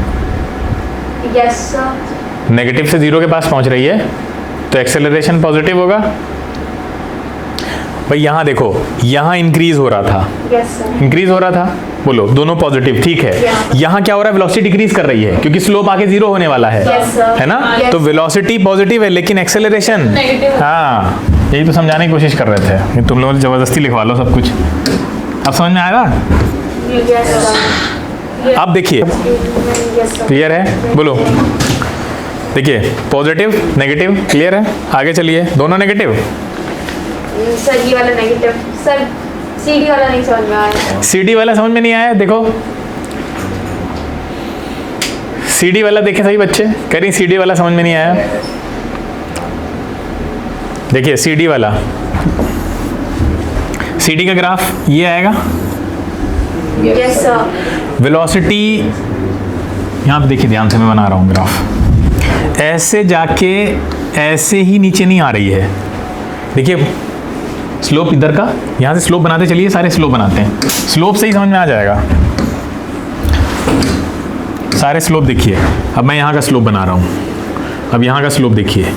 Yes sir.
नेगेटिव से 0 के पास पहुंच रही है तो एक्सेलरेशन पॉजिटिव होगा। भाई यहाँ देखो, यहाँ इंक्रीज हो रहा था,
यस सर।
इंक्रीज हो रहा था, बोलो दोनों पॉजिटिव, ठीक है। यहाँ क्या हो रहा है? वेलोसिटी डिक्रीज कर रही है क्योंकि स्लोप आके 0 होने वाला है,
Yes, sir.
है ना?
Yes.
तो वेलोसिटी पॉजिटिव है लेकिन एक्सेलरेशन
Negative.
हाँ, यही तो समझाने की कोशिश कर रहे थे कि तुम लोग जबरदस्ती लिखवा लो सब कुछ। अब समझ में आएगा?
Yes sir.
अब देखिए,
यस सर।
क्लियर है? बोलो, देखिए पॉजिटिव नेगेटिव क्लियर है। आगे चलिए, दोनों नेगेटिव।
सर ये वाला नेगेटिव। सर सीडी वाला नहीं समझ में आया।
सीडी वाला समझ में नहीं आया? देखो सीडी वाला देखे सही बच्चे, कह रही सीडी वाला समझ में नहीं आया। देखिए सीडी वाला, सीडी का ग्राफ ये आएगा।
Yes sir.
वेलोसिटी यहाँ पे देखिए, ध्यान से मैं बना रहा हूँ ग्राफ, ऐसे जाके ऐसे ही नीचे नहीं आ रही है। देखिए स्लोप इधर का, यहाँ से स्लोप बनाते चलिए, सारे स्लोप बनाते हैं, स्लोप से ही समझ में आ जाएगा। सारे स्लोप देखिए, अब मैं यहाँ का स्लोप बना रहा हूँ, अब यहाँ का स्लोप देखिए,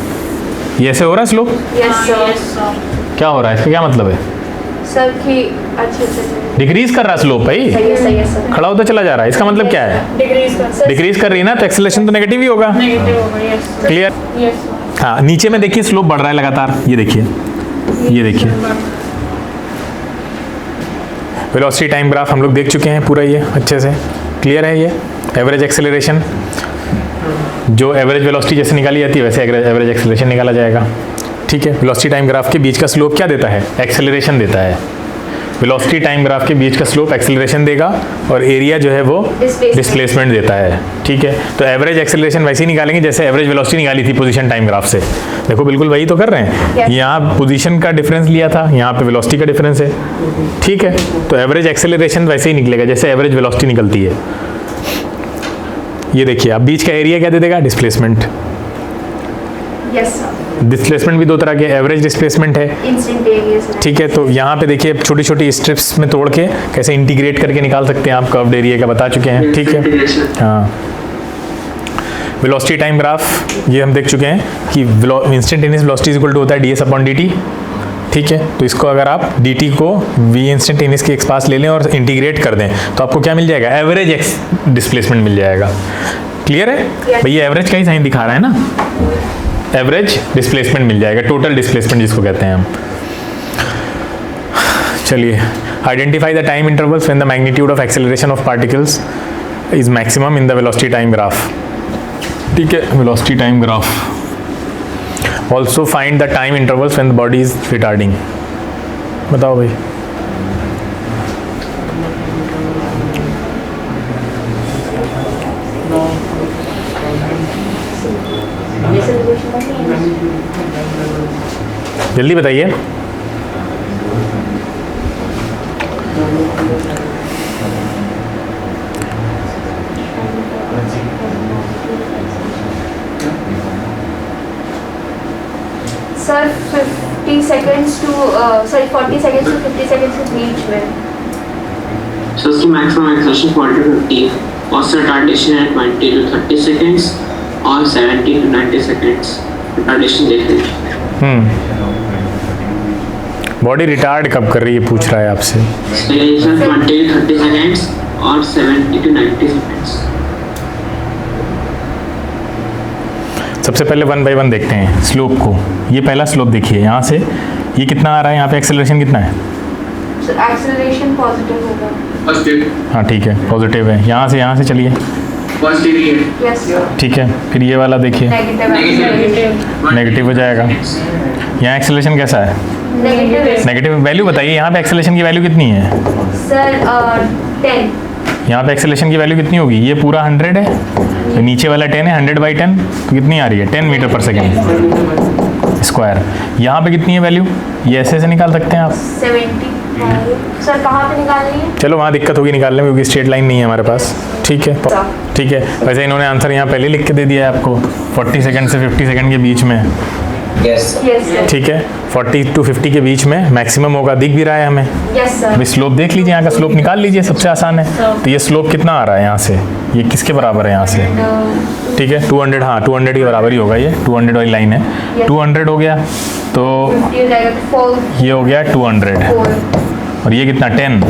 ये ऐसे हो रहा है स्लोप।
Yes sir.
क्या हो रहा है? इसका क्या मतलब है?
सर की अच्छे से
डिक्रीज कर रहा है स्लोप भाई,
सही है सर।
खड़ा होता चला जा रहा है। इसका मतलब क्या है? डिक्रीज कर रही है ना, तो एक्सेलरेशन तो नेगेटिव ही होगा।
नेगेटिव होगा। Yes
clear?
यस
हाँ, नीचे में देखिए स्लोप बढ़ रहा है लगातार, ये देखिए, ये देखिए। वेलोसिटी टाइम ग्राफ हम लोग देख चुके हैं पूरा, ये अच्छे से क्लियर है। ये एवरेज एक्सेलरेशन जो एवरेज वेलोसिटी जैसे निकाली जाती है वैसे एवरेज एक्सेलरेशन निकाला जाएगा। ठीक है, वेलोसिटी टाइम ग्राफ के बीच का स्लोप क्या देता है? एक्सेलरेशन देता है। वेलोसिटी टाइम ग्राफ के बीच का स्लोप एक्सेलरेशन देगा और एरिया जो है वो डिस्प्लेसमेंट देता है। ठीक है, तो एवरेज एक्सेलरेशन वैसे ही निकालेंगे जैसे एवरेज वेलोसिटी निकाली थी पोजीशन टाइम ग्राफ से। देखो बिल्कुल वही तो कर रहे हैं।
Yes.
यहाँ पोजीशन का डिफरेंस लिया था, यहाँ पे वेलोसिटी का डिफरेंस है। ठीक है, तो एवरेज एक्सेलरेशन वैसे ही निकलेगा जैसे एवरेज वेलोसिटी निकलती है। ये देखिए, अब बीच का एरिया क्या दे देगा? डिस्प्लेसमेंट।
यस सर,
डिस्प्लेसमेंट भी दो तरह के, एवरेज डिस्प्लेसमेंट है।
इंस्टेंटेनियस।
ठीक है, तो यहाँ पे देखिए छोटी छोटी स्ट्रिप्स में तोड़ के कैसे इंटीग्रेट करके निकाल सकते हैं आप, कर्व्ड एरिया का बता चुके हैं। ठीक है, हाँ। वेलोसिटी टाइम ग्राफ ये हम देख चुके हैं कि इंस्टेंटेनियस वेलोसिटी इक्वल टू होता है ds अपॉन dt। ठीक है, तो इसको अगर आप dt को v इंस्टेंटेनियस के x पास ले लें और इंटीग्रेट कर दें तो आपको क्या मिल जाएगा? एवरेज एक्स डिस्प्लेसमेंट मिल जाएगा। क्लियर है भैया? एवरेज का ही साइन दिखा रहा है ना, एवरेज डिस्प्लेसमेंट मिल जाएगा, टोटल डिस्प्लेसमेंट जिसको कहते हैं हम। चलिए, identify the time intervals when the magnitude of acceleration of particles is maximum in the velocity time graph. ठीक है, velocity time graph. Also find the time intervals when the body is retarding. बताओ भाई। जल्दी बताइए।
Sir 50 seconds to 40 seconds to 50 seconds के बीच में।
So उसकी maximum acceleration 40 to 50, also retardation at 20 to 30 seconds और 70 to 90 seconds retardation देख रहे हैं।
बॉडी रिटार्ड कब कर रही है पूछ रहा है आपसे।
Acceleration 20 to 30 seconds और 70 to 90 seconds।
सबसे पहले वन बाय वन देखते हैं स्लोप को। ये पहला स्लोप देखिए, यहाँ से ये कितना आ रहा है? यहाँ पे एक्सेलरेशन कितना है?
एक्सेलरेशन पॉजिटिव होगा।
हाँ ठीक है, पॉजिटिव है। यहाँ से चलिए।
Yes sir.
ठीक है, फिर ये वाला देखिए,
नेगेटिव।
नेगेटिव हो जाएगा। यहाँ एक्सेलरेशन कैसा है?
नेगेटिव।
नेगेटिव वैल्यू बताइए, यहाँ पे एक्सेलरेशन की वैल्यू कितनी है?
सर 10।
यहाँ पे एक्सेलरेशन की वैल्यू कितनी होगी? ये पूरा 100 है, तो नीचे वाला 10 है, 100 बाई 10 तो कितनी आ रही है? 10 मीटर पर सेकेंड स्क्वायर। यहाँ पे कितनी है वैल्यू? ये ऐसे निकाल सकते हैं आप।
70। सर कहाँ पे निकालनी है?
चलो वहाँ दिक्कत होगी निकालने में क्योंकि स्ट्रेट लाइन नहीं है हमारे पास। ठीक है, ठीक है। वैसे इन्होंने आंसर यहाँ पहले लिख के दे दिया है आपको, 40 सेकंड से 50 सेकंड के बीच में।
Yes
sir.
ठीक है, 40 to 50 के बीच में मैक्सिमम होगा, दिख भी रहा है हमें।
Yes sir.
अभी स्लोप देख लीजिए, यहाँ का स्लोप निकाल लीजिए, सबसे आसान है। तो ये स्लोप कितना आ रहा है यहाँ से? ये किसके बराबर है यहाँ से? ठीक है, 200। हाँ 200 के बराबर ही होगा, ये 200 वाली लाइन है। 200 हो गया तो ये हो गया 200 और ये कितना 10?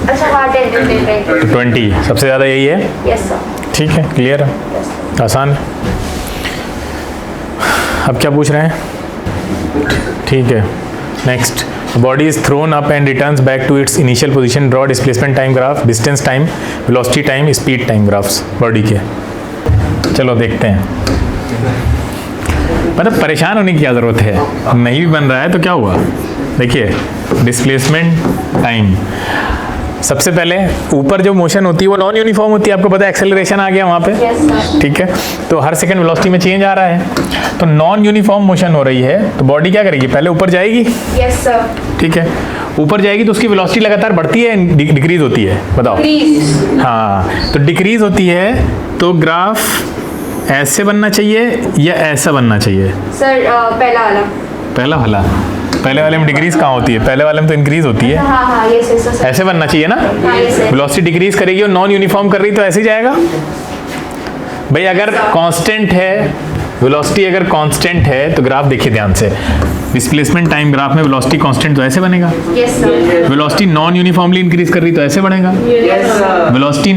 अच्छा हाँ 10।
20 सबसे ज़्यादा यही है।
Yes sir.
ठीक है, क्लियर है, आसान है। अब क्या पूछ रहे हैं? ठीक है, next. Body is thrown up and returns back to its initial position. Draw displacement time graph, distance time, velocity time, speed time graphs body के। चलो देखते हैं। मतलब परेशान होने की क्या ज़रूरत है, नहीं भी बन रहा है तो क्या हुआ? देखिए डिस्प्लेसमेंट टाइम, सबसे पहले ऊपर जो मोशन होती है वो नॉन यूनिफॉर्म होती है, आपको पता है। एक्सेलरेशन आ गया वहाँ पे,
यस सर।
ठीक है, तो हर सेकंड वेलोसिटी में चेंज आ रहा है, तो नॉन यूनिफॉर्म मोशन हो रही है तो बॉडी क्या करेगी? पहले ऊपर जाएगी।
Yes sir.
ठीक है, ऊपर जाएगी तो उसकी वेलोसिटी लगातार बढ़ती है, डिक्रीज होती है? बताओ।
प्लीज।
हाँ, तो डिक्रीज होती है तो ग्राफ ऐसे बनना चाहिए या ऐसा बनना चाहिए?
सर पहला वाला।
पहले वाले में डिक्रीज कहाँ होती है? पहले वाले में तो इंक्रीज होती है।
हाँ हाँ यस यस सर।
ऐसे बनना चाहिए ना?
हाँ यस सर।
वेलोसिटी डिक्रीज करेगी और नॉन यूनिफॉर्म कर रही तो ऐसे ही जाएगा भाई। अगर कांस्टेंट है वेलोसिटी, अगर कांस्टेंट है तो ग्राफ देखिए ध्यान से। डिस्प्लेसमेंट टाइम ग्राफ में वेलोसिटी कांस्टेंट तो ऐसे बनेगा।
Yes sir.
Velocity non uniformly increase कर रही तो ऐसे बढ़ेगा।
Yes sir.
Velocity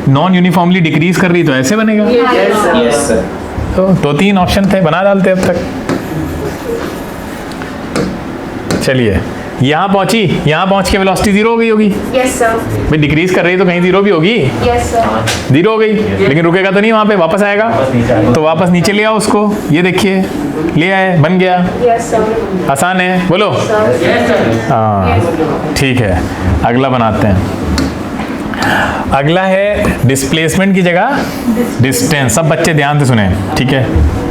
non uniformly decrease कर रही तो ऐसे बनेगा।
Yes sir.
तो 3 ऑप्शन थे, बना डालते अब तक। चलिए यहाँ पहुंची, यहाँ पहुंच के वेलोसिटी जीरो हो गई होगी।
Yes sir.
भाई डिक्रीज कर रही है तो कहीं जीरो भी होगी।
Yes sir.
जीरो हो गई, लेकिन रुकेगा तो नहीं, वहाँ पे वापस आएगा, तो वापस नीचे ले आओ उसको। ये देखिए ले आए, बन गया।
Yes sir.
आसान है, बोलो। हाँ ठीक है, अगला बनाते हैं। अगला है डिस्प्लेसमेंट की जगह डिस्टेंस। सब बच्चे ध्यान से सुने, ठीक है।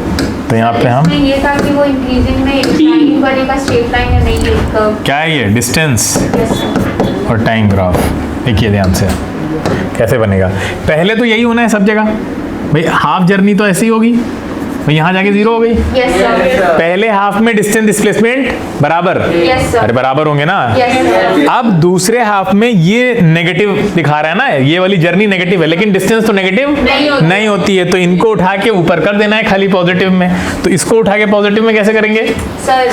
तो यहाँ पे हम
इसमें ये था कि वो इंक्रीजिंग में लाइन बनेगा, स्ट्रेट लाइन या नहीं, कर्व।
क्या है ये डिस्टेंस
यस सर।
और टाइम ग्राफ। देखिए ध्यान से कैसे बनेगा। पहले तो यही होना है सब जगह भाई, हाफ जर्नी तो ऐसी होगी भाई, यहाँ जाके जीरो हो गई।
Yes sir.
पहले हाफ में डिस्टेंस डिस्प्लेसमेंट बराबर,
यस
अरे
सर।
बराबर होंगे ना।
Yes sir.
अब दूसरे हाफ में ये नेगेटिव दिखा रहा है ना, ये वाली जर्नी नेगेटिव है, लेकिन डिस्टेंस तो नेगेटिव नहीं होती है। तो इनको उठा के ऊपर कर देना है खाली पॉजिटिव में। तो इसको उठा के पॉजिटिव में कैसे करेंगे?
सर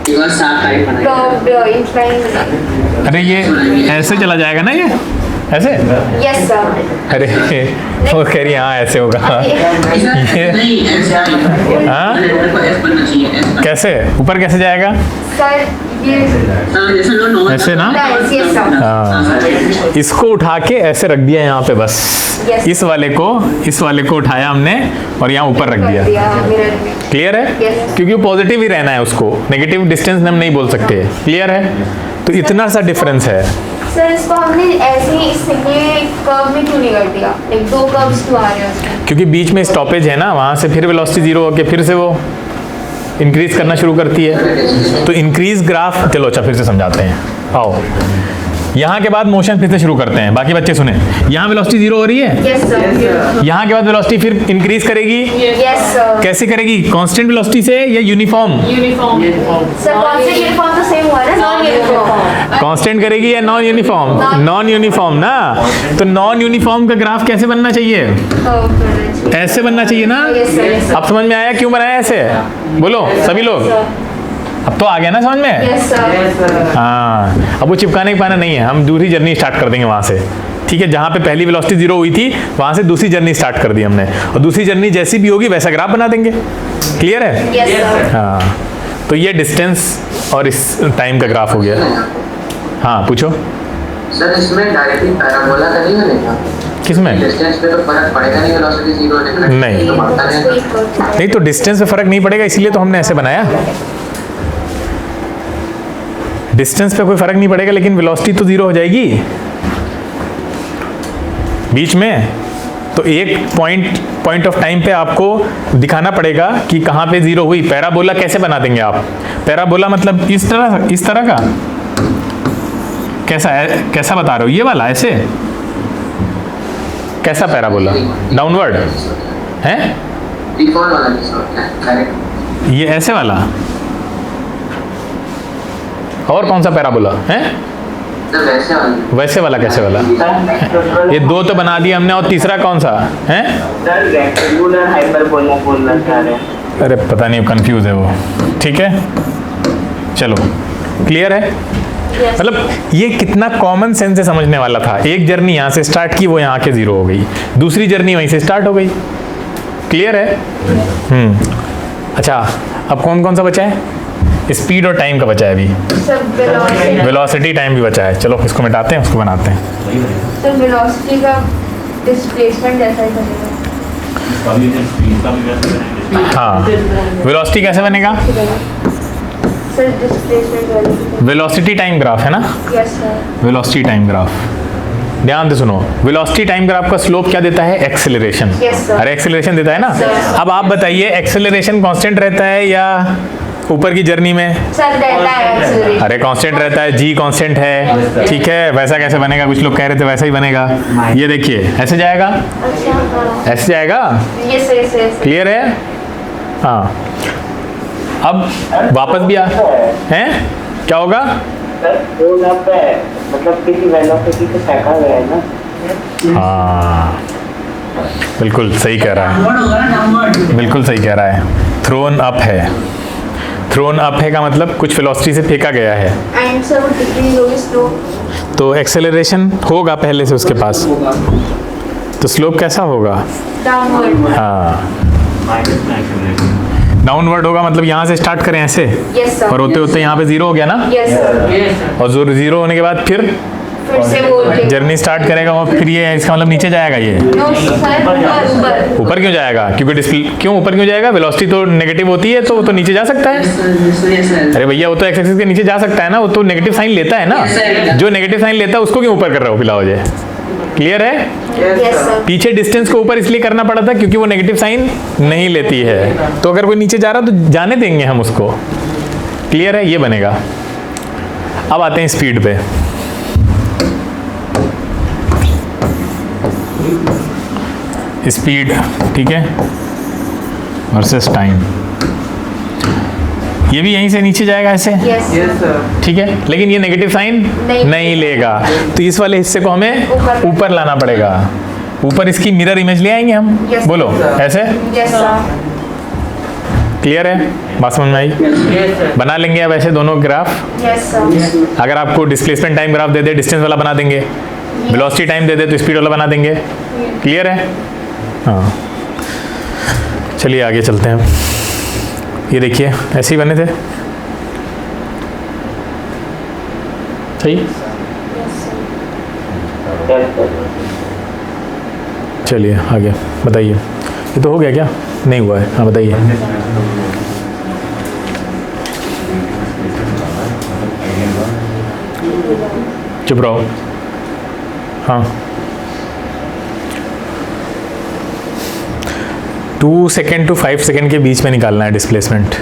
बिकॉज साफ टाइप बनाएंगे।
Curve incline.
अरे ये ऐसे चला जाएगा ना, ये ऐसे।
Yes sir.
अरे वो कह रही हाँ ऐसे होगा। ये
नहीं ऐसे
हाँ
ऐसे बनना चाहिए, ऐसे।
कैसे ऊपर कैसे जाएगा?
सर ये
जैसे लो नॉर्मल
ऐसे ना?
Yes sir.
हाँ, इसको उठा के ऐसे रख दिया यहाँ पे बस।
Yes.
इस वाले को उठाया हमने और यहाँ ऊपर रख दिया।
मिरर में।
क्लियर है?
Yes.
क्योंकि वो पॉजिटिव ही रहना है, उसको नेगेटिव डिस्टेंस हम नहीं बोल सकते। क्लियर है? तो इतना सा डिफरेंस है।
सर इसको हमने ऐसे ही इसलिए कर्व में क्यों नहीं कर दिया? एक दो कर्व्स क्यों आ रहे हैं उसमें?
क्योंकि बीच में स्टॉपेज है ना, वहाँ से फिर वेलोसिटी जीरो होके फिर से वो इंक्रीज करना शुरू करती है। तो इंक्रीज ग्राफ, चलो अच्छा फिर से समझाते हैं, आओ। यहाँ के बाद मोशन फिर से शुरू करते हैं, बाकी बच्चे सुने। यहाँ वेलोसिटी जीरो हो रही है,
यस सर।
यहाँ के बाद वेलोसिटी फिर इंक्रीज करेगी।
Yes sir.
कैसे करेगी? कांस्टेंट वेलोसिटी से या यूनिफॉर्म?
सर कौन से यूनिफॉर्म तो सेम हुआ ना, नॉन यूनिफॉर्म।
कांस्टेंट करेगी या नॉन यूनिफॉर्म? नॉन यूनिफॉर्म ना। तो नॉन यूनिफॉर्म का ग्राफ कैसे बनना चाहिए? ऐसे बनना चाहिए ना।
Yes sir, yes sir.
अब समझ में आया क्यों बनाया ऐसे? बोलो सभी लोग, अब तो आ गया ना समझ में?
Yes sir.
हाँ, अब वो चिपकाने का पाना नहीं है, हम दूसरी जर्नी स्टार्ट कर देंगे वहाँ से। ठीक है, जहाँ पे पहली वेलोसिटी जीरो हुई थी वहाँ से दूसरी जर्नी स्टार्ट कर दी हमने, और दूसरी जर्नी जैसी भी होगी वैसा ग्राफ बना देंगे। क्लियर है?
Yes sir.
हाँ, तो ये डिस्टेंस और इस टाइम का ग्राफ हो गया। हाँ पूछो।
सर इसमें डायरेक्टली पैराबोला का नहीं बनेगा?
किसमें?
डिस्टेंस पे तो फर्क पड़ेगा नहीं, वेलोसिटी जीरो होने का।
नहीं।
तो बढ़ता है।
नहीं, तो डिस्टेंस पे फर्क नहीं पड़ेगा, इसीलिए तो हमने ऐसे बनाया। डिस्टेंस पे कोई फर्क नहीं पड़ेगा, लेकिन वेलोसिटी तो जीरो हो जाएगी बीच में। तो एक पॉइंट ऑफ टाइम पे आपको दिखाना पड़ेगा कि कहाँ पे जीरो हुई। पैराबोला कैसे बना देंगे आप? पैराबोला मतलब इस तरह का। कैसा बता रहे हो? ये वाला ऐसे? कैसा पैराबोला? डाउनवर्ड है?
डिफॉल्ट वाला करेक्ट।
ये ऐसे वाला? और कौन सा पैराबोला है? वैसे वाला कैसे वाला? ये दो तो बना दिए हमने, और तीसरा कौन सा है?
रेक्टेंगुलर हाइपरबोला बोलना चाह रहे हैं।
अरे पता नहीं, कंफ्यूज है वो। ठीक है, चलो क्लियर है? मतलब ये कितना कॉमन सेंस से समझने वाला था। एक जर्नी यहाँ से स्टार्ट की, वो यहाँ के जीरो हो गई, दूसरी जर्नी वहीं से स्टार्ट हो गई। क्लियर है? अच्छा, अब कौन कौन सा बचा है? स्पीड और टाइम का बचा है अभी।
सर
वेलोसिटी टाइम भी बचा है। चलो इसको मिटाते हैं, उसको बनाते हैं।
सर वेलोसिटी का डिस्प्लेसमेंट जैसा ही बनेगा।
हाँ, वेलोसिटी कैसे बनेगा?
Sir displacement
velocity time graph है ना?
Yes sir.
Velocity time graph, ध्यान से सुनो। वेलोसिटी टाइम ग्राफ का स्लोप क्या देता है? एक्सेलरेशन।
Yes, sir.
अरे एक्सेलरेशन देता है ना।
Sir.
अब आप बताइए, एक्सेलरेशन कांस्टेंट रहता है या ऊपर की जर्नी में?
सर रहता है एक्सेलरेशन।
अरे कांस्टेंट रहता है, जी कांस्टेंट है। ठीक है, वैसा कैसे बनेगा? कुछ लोग कह रहे थे वैसा ही बनेगा। ये देखिए ऐसे जाएगा,
अच्छा हाँ।
ऐसे जाएगा।
Yes yes.
क्लियर है? हाँ, अब वापस भी हैं, क्या होगा?
मतलब किसी वेलोसिटी से फेंका गया है ना।
हाँ, बिल्कुल सही कह रहा है,
डाउनवर्ड होगा ना, डाउनवर्ड।
बिल्कुल सही कह रहा है। थ्रोन अप है। थ्रोन अप है का मतलब कुछ वेलोसिटी से फेंका गया है,
एंड सर वो डिक्रीज होगी स्लो।
तो एक्सेलरेशन होगा पहले से उसके पास, तो स्लोप कैसा होगा?
डाउनवर्ड।
हाँ, डाउनवर्ड होगा मतलब यहाँ से स्टार्ट करें ऐसे,
यस सर।
और होते होते यहाँ पे 0 हो गया ना,
यस सर।
और 0 होने के बाद फिर
फिर से वो
जर्नी स्टार्ट करेगा और फिर ये इसका मतलब नीचे जाएगा ये।
नो सर, ऊपर।
ऊपर क्यों जाएगा? क्योंकि डिस्प्ले क्यों ऊपर क्यों जाएगा? वेलोसिटी तो नेगेटिव होती है तो वो तो नीचे जा सकता है। अरे भैया वो तो एक्स एक्सिस के नीचे जा सकता है ना, वो तो नेगेटिव साइन लेता है ना। जो नेगेटिव साइन लेता है उसको क्यों ऊपर कर रहे हो फिलहाल? मुझे क्लियर है?
Yes sir.
पीछे डिस्टेंस को ऊपर इसलिए करना पड़ा था क्योंकि वो नेगेटिव साइन नहीं लेती है, तो अगर कोई नीचे जा रहा तो जाने देंगे हम उसको। क्लियर है? ये बनेगा। अब आते हैं स्पीड पे। स्पीड, ठीक है, वर्सेस टाइम। ये भी यहीं से नीचे जाएगा ऐसे,
यस
ठीक है, लेकिन ये नेगेटिव साइन नहीं लेगा, तो इस वाले हिस्से को हमें ऊपर लाना पड़ेगा। ऊपर इसकी मिरर इमेज ले आएंगे हम।
Yes,
बोलो ऐसे।
Yes sir.
क्लियर है? बात समझ में आई? बना लेंगे अब ऐसे दोनों ग्राफ।
Yes sir.
अगर आपको डिस्प्लेसमेंट टाइम ग्राफ दे दे, डिस्टेंस वाला बना देंगे। वेलोसिटी टाइम दे दे तो स्पीड वाला बना देंगे। क्लियर है? हाँ, चलिए आगे चलते हैं। ये देखिए ऐसे ही बने थे, सही। चलिए आगे बताइए। ये तो हो गया क्या? नहीं हुआ है? हाँ बताइए। चुप रहो। हाँ, 2 सेकेंड टू 5 सेकेंड के बीच में निकालना है डिस्प्लेसमेंट।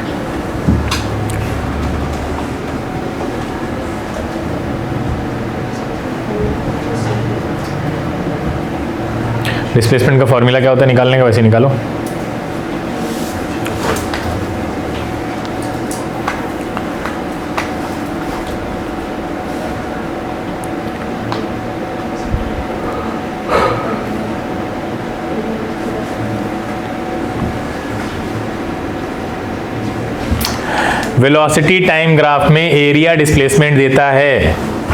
डिस्प्लेसमेंट का फॉर्मूला क्या होता है निकालने का? वैसे निकालो। वेलोसिटी टाइम ग्राफ में एरिया डिस्प्लेसमेंट देता है।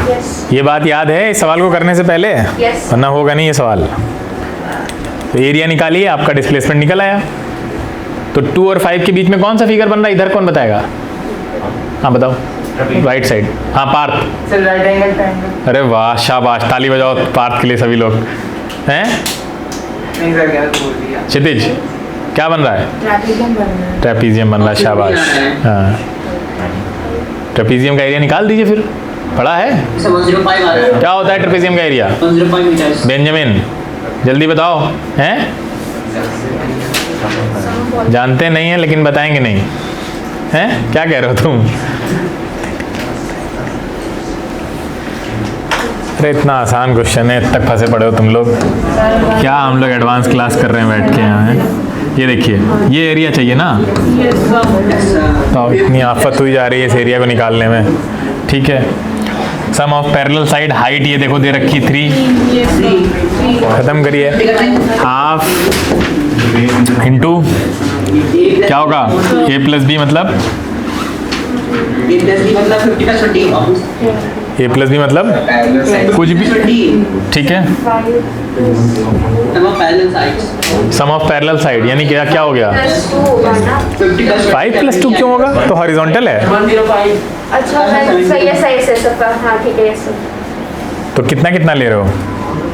यस।
ये बात याद है इस सवाल को करने से पहले?
Yes.
वरना होगा नहीं ये सवाल। तो एरिया निकालिए, आपका डिस्प्लेसमेंट निकल आया। तो 2 और 5 के बीच में कौन सा फिगर बन रहा है? इधर कौन बताएगा? हाँ बताओ। Right side. हाँ Parth.
Sir right angle triangle.
अरे वाह, शाबाश, ताली बजाओ पार्थ के लिए सभी लोग। हैं?
नहीं सर क्या बोल दिया।
क्षितिज क्या बन रहा है?
ट्रैपिजियम बन रहा है।
ट्रेपीजियम बन रहा है, शाबाश। हाँ, ट्रेपीजियम का एरिया निकाल दीजिए फिर। पढ़ा है?
105 आ रहा है।
क्या होता है ट्रेपीजियम का एरिया?
105 मीटर्स।
बेंजामिन जल्दी बताओ। हैं? जानते नहीं हैं लेकिन बताएंगे नहीं। हैं? क्या कह रहे हो तुम? अरे इतना आसान क्वेश्चन है, तक फंसे पड़े हो तुम लोग। क्या हम लोग एडवांस क्लास कर रहे हैं बैठ के यहाँ हैं? ये देखिए, ये एरिया चाहिए ना, तो इतनी आफत हुई जा रही है इस एरिया को निकालने में। ठीक है, सम ऑफ पैरेलल साइड हाइट ये देखो दे रखी 3। खत्म करिए। हाफ इंटू क्या होगा? a प्लस बी मतलब
A plus B मतलब 50 plus 20।
a प्लस बी मतलब कुछ भी, ठीक है।
Sum of parallel sides।
Sum of parallel side यानी क्या क्या हो गया?
+2 होगा ना?
50 plus
5 + 2 क्यों होगा? तो हॉरिजॉन्टल है।
105।
अच्छा सही है सबका। हाँ ठीक है सर।
तो कितना कितना ले रहे हो?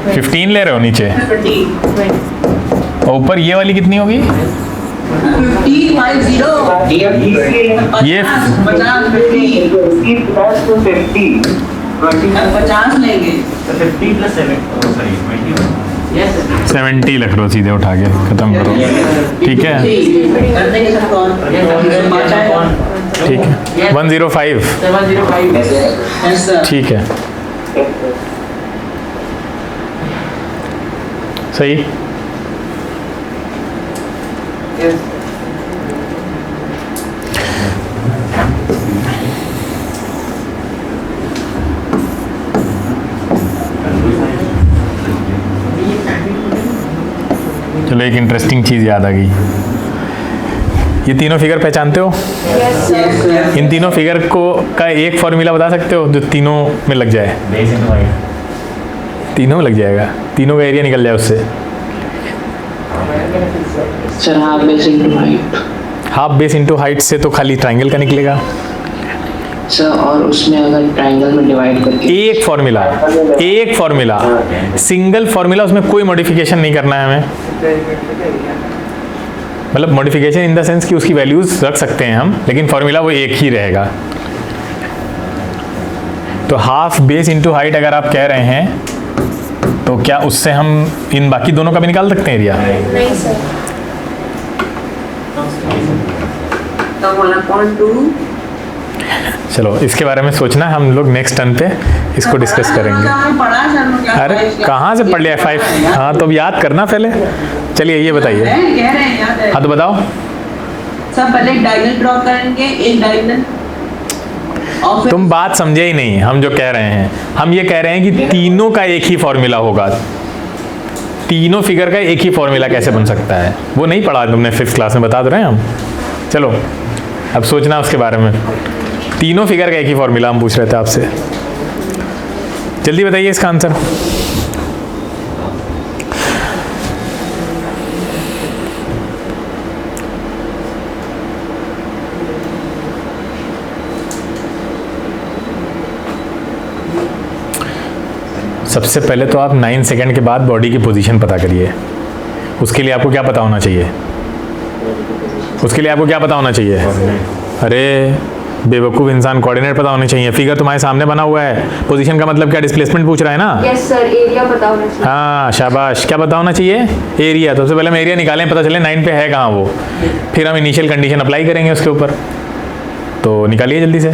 15 ले रहे हो नीचे,
20।
और ऊपर ये वाली कितनी होगी?
50 minus 0।
ये
50 50 लेंगे।
50 plus 7 sorry 21
यस सर।
70 रख लो, सीधे उठा के खत्म करो। ठीक है,
कर देंगे सर कौन?
ठीक है। 105।
705।
Yes sir.
ठीक है, सही। चलो एक इंटरेस्टिंग चीज़ याद आ गई। ये तीनों फिगर पहचानते हो?
Yes sir.
इन तीनों फिगर को का एक फॉर्मूला बता सकते हो जो तीनों में लग जाए?
base into height
तीनों में लग जाएगा, तीनों का एरिया निकल जाए उससे।
Sir half base into height.
Half base into height से तो खाली ट्राइंगल का निकलेगा।
सर और उसमें अगर ट्राइंगल में डिवाइड करके
एक फॉर्मूला सिंगल फॉर्मूला, उसमें कोई मॉडिफिकेशन नहीं करना है हमें। मतलब मॉडिफिकेशन इन द सेंस कि उसकी वैल्यूज रख सकते हैं हम, लेकिन फॉर्मूला वो एक ही रहेगा। तो हाफ बेस इंटू हाइट अगर आप कह रहे हैं तो क्या उससे हम इन बाकी दोनों का भी निकाल सकते हैं एरिया?
नहीं सर।
चलो इसके बारे में सोचना, हम लोग नेक्स्ट टर्न पे इसको डिस्कस करेंगे। अरे कहाँ से पढ़ लिया 5? हाँ तो अब याद करना पहले। चलिए ये बताइए।
कह रहे हैं याद है।
हाँ तो बताओ।
सब पहले एक डायगोनल ड्रॉ करेंगे, एक डायगोनल और फिर
तुम बात समझे ही नहीं हम जो कह रहे हैं। हम ये कह रहे हैं कि तीनों का एक ही फॉर्मूला होगा। तीनों फिगर का एक ही फॉर्मूला कैसे बन सकता है, वो नहीं पढ़ा तुमने 5th क्लास में, बता दे रहे हैं हम। चलो अब सोचना उसके बारे में। तीनों फिगर का एक ही फॉर्मूला हम पूछ रहे थे आपसे। जल्दी बताइए इसका आंसर। सबसे पहले तो आप 9 सेकंड के बाद बॉडी की पोजीशन पता करिए। उसके लिए आपको क्या पता होना चाहिए? उसके लिए आपको क्या पता होना चाहिए? अरे बेवकूफ़ इंसान, कोऑर्डिनेट पता होने चाहिए। फिगर तुम्हारे सामने बना हुआ है, पोजीशन का मतलब क्या? डिस्प्लेसमेंट पूछ रहा है ना?
यस सर, एरिया पता होना चाहिए।
हाँ शाबाश, क्या पता होना चाहिए? एरिया। तो सबसे पहले हम एरिया निकालें, पता चले 9 पे है कहाँ वो, फिर हम इनिशियल कंडीशन अप्लाई करेंगे उसके ऊपर। तो निकालिए जल्दी से।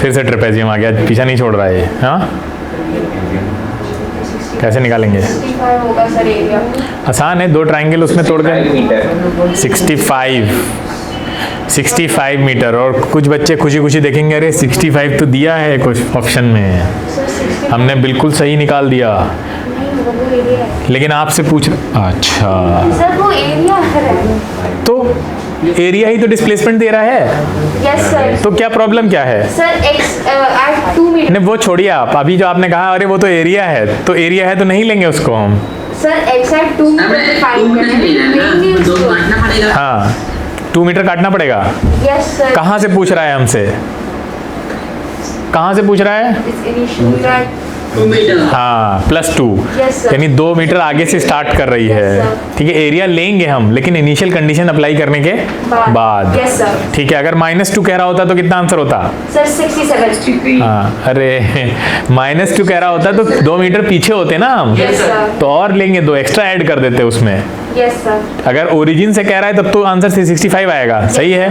फिर से ट्रेपेजियम आ गया, पीछा नहीं छोड़ रहा है ये। हाँ कैसे निकालेंगे?
65 होगा सर एरिया।
आसान है, 2 ट्राइंगल उसमें तोड़ के 65 मीटर। और कुछ बच्चे खुशी खुशी देखेंगे, अरे 65 तो दिया है कुछ ऑप्शन में,
सर 65
हमने बिल्कुल सही निकाल दिया।
नहीं होगा, वो एरिया है।
लेकिन आपसे पूछ, अच्छा
सर वो एरिया है।
तो एरिया ही तो डिस्प्लेसमेंट दे रहा है।
Yes sir.
तो क्या प्रॉब्लम क्या है?
Sir x at 2 metre.
नहीं वो छोड़िए आप, अभी जो आपने कहा अरे वो तो एरिया है, तो एरिया है तो नहीं लेंगे उसको हम।
Sir x at 2 metre find करेंगे उसको।
हाँ 2 मीटर काटना पड़ेगा।
Yes sir.
कहाँ से पूछ रहा है हमसे? कहाँ से पूछ रहा है?
इस इनिशियल
2 मीटर।
हाँ +2,
Yes, sir.
यानी 2 मीटर आगे से स्टार्ट कर रही
Yes,
है।
sir.
ठीक है, एरिया लेंगे हम, लेकिन इनिशियल कंडीशन अप्लाई करने के बाद।
Yes sir.
ठीक है, अगर -2 कह रहा होता तो कितना आंसर होता?
सर 67।
हाँ अरे -2 कह रहा होता तो 2 मीटर पीछे होते ना हम,
यस सर।
तो और लेंगे, 2 एक्स्ट्रा ऐड कर देते उसमें।
Yes sir.
अगर ओरिजिन से कह रहा है तब तो आंसर 65 आएगा, सही है।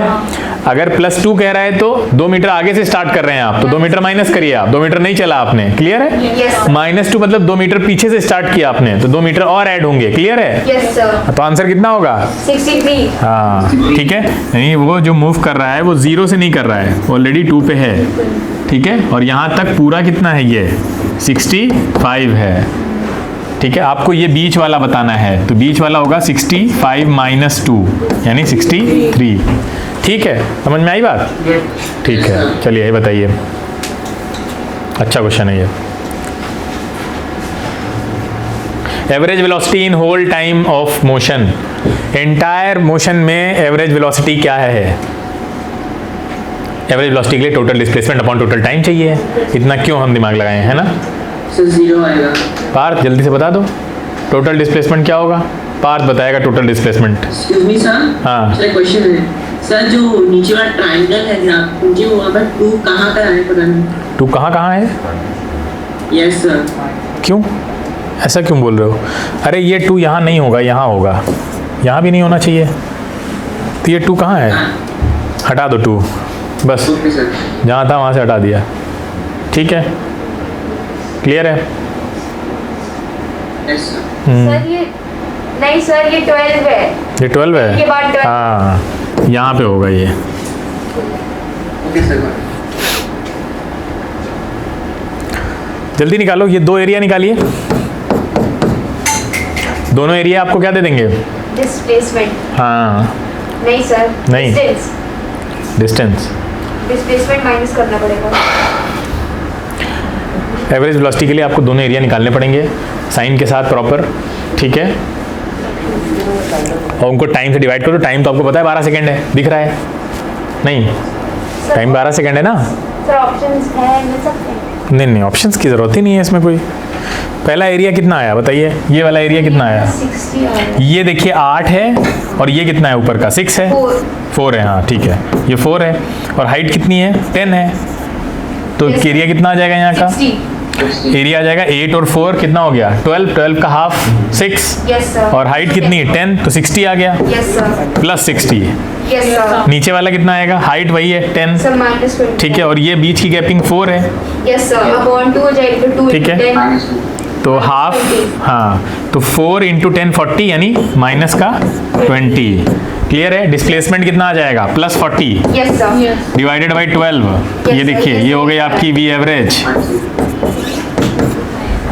अगर +2 कह रहा है तो 2 मीटर आगे से स्टार्ट कर रहे हैं आप, तो 2 मीटर माइनस करिए आप, 2 मीटर नहीं चला आपने, क्लियर है।
Yes.
-2 मतलब 2 मीटर पीछे से स्टार्ट किया आपने, तो 2 मीटर और ऐड होंगे, क्लियर है।
Yes sir.
तो आंसर कितना होगा?
63।
हाँ ठीक है, नहीं वो जो मूव कर रहा है वो 0 से नहीं कर रहा है, ऑलरेडी 2 पे है। ठीक है, और यहाँ तक पूरा कितना है? ये 65 है। ठीक है, आपको ये बीच वाला बताना है, तो बीच वाला होगा 65 - 2 यानी 63। ठीक है, समझ में आई बात? ठीक है, चलिए ये बताइए। अच्छा क्वेश्चन है ये। Average velocity in whole time of motion, entire motion में एवरेज वेलोसिटी क्या है? एवरेज वेलोसिटी के लिए total displacement upon total time चाहिए। इतना क्यों हम दिमाग लगाए हैं ना?
सर 0 आएगा।
पार्थ जल्दी से बता दो, टोटल डिस्प्लेसमेंट क्या होगा? पार्थ बताएगा total displacement.
Excuse me sir.
हाँ।
सर क्वेश्चन है सर, जो नीचे वाला ट्रायंगल है ग्राफ, मुझे वहाँ पर 2 कहाँ पर आए पता नहीं।
2 कहाँ है?
Yes sir.
क्यों ऐसा क्यों बोल रहे हो? अरे ये 2 यहाँ नहीं होगा, यहाँ होगा, यहाँ भी नहीं होना चाहिए। तो ये 2 कहाँ है? हटा दो 2, बस
ओके सर।
जहाँ था वहाँ से हटा दिया। ठीक है, क्लियर है?
Yes sir.
सर ये नहीं सर, ये 12 है।
ये 12
ये
है।
बात 12।
हाँ यहाँ पे होगा ये।
Okay sir.
जल्दी निकालो, ये 2 एरिया निकालिए। दोनों एरिया आपको क्या दे देंगे?
डिस्प्लेसमेंट।
हाँ
नहीं सर,
नहीं।
डिस्टेंस।
डिस्टेंस।
डिस्प्लेसमेंट माइनस करना पड़ेगा।
एवरेज वेलोसिटी के लिए आपको दोनों एरिया निकालने पड़ेंगे साइन के साथ प्रॉपर, ठीक है, और उनको टाइम से डिवाइड करो। टाइम तो आपको पता है 12 सेकेंड है, दिख रहा है नहीं? टाइम 12 सेकेंड है ना?
सर ऑप्शंस है, मिल सकते हैं?
नहीं, ऑप्शंस की ज़रूरत ही नहीं है इसमें कोई। पहला एरिया कितना आया बताइए, ये वाला एरिया कितना आया?
60 आ रहा है।
ये देखिए 8 है, और ये कितना है ऊपर का? 6 है, 4 है, हाँ ठीक है, ये 4 है, और हाइट कितनी है? 10 है, तो
Yes,
एरिया कितना आ जाएगा यहाँ का?
60।
एरिया आ जाएगा 8 और 4 कितना हो गया? 12, 12 का हाफ 6,
यस सर।
और हाइट कितनी है? 10, तो 60 आ गया,
yes sir.
Plus 60।
Yes sir.
नीचे वाला कितना आएगा? हाइट वही है 10,
सर -20।
ठीक है, और ये बीच की गैपिंग 4 है,
यस सर। अपॉन 2 हो जाएगा, तो 2
ठीक है।
10।
तो हाफ, हाँ, तो 4 × 10 40, यानी माइनस का 20। क्लियर है? डिस्प्लेसमेंट कितना आ जाएगा? Plus 40
yes sir.
Divided by 12। ये देखिए, ये हो गई आपकी वी एवरेज।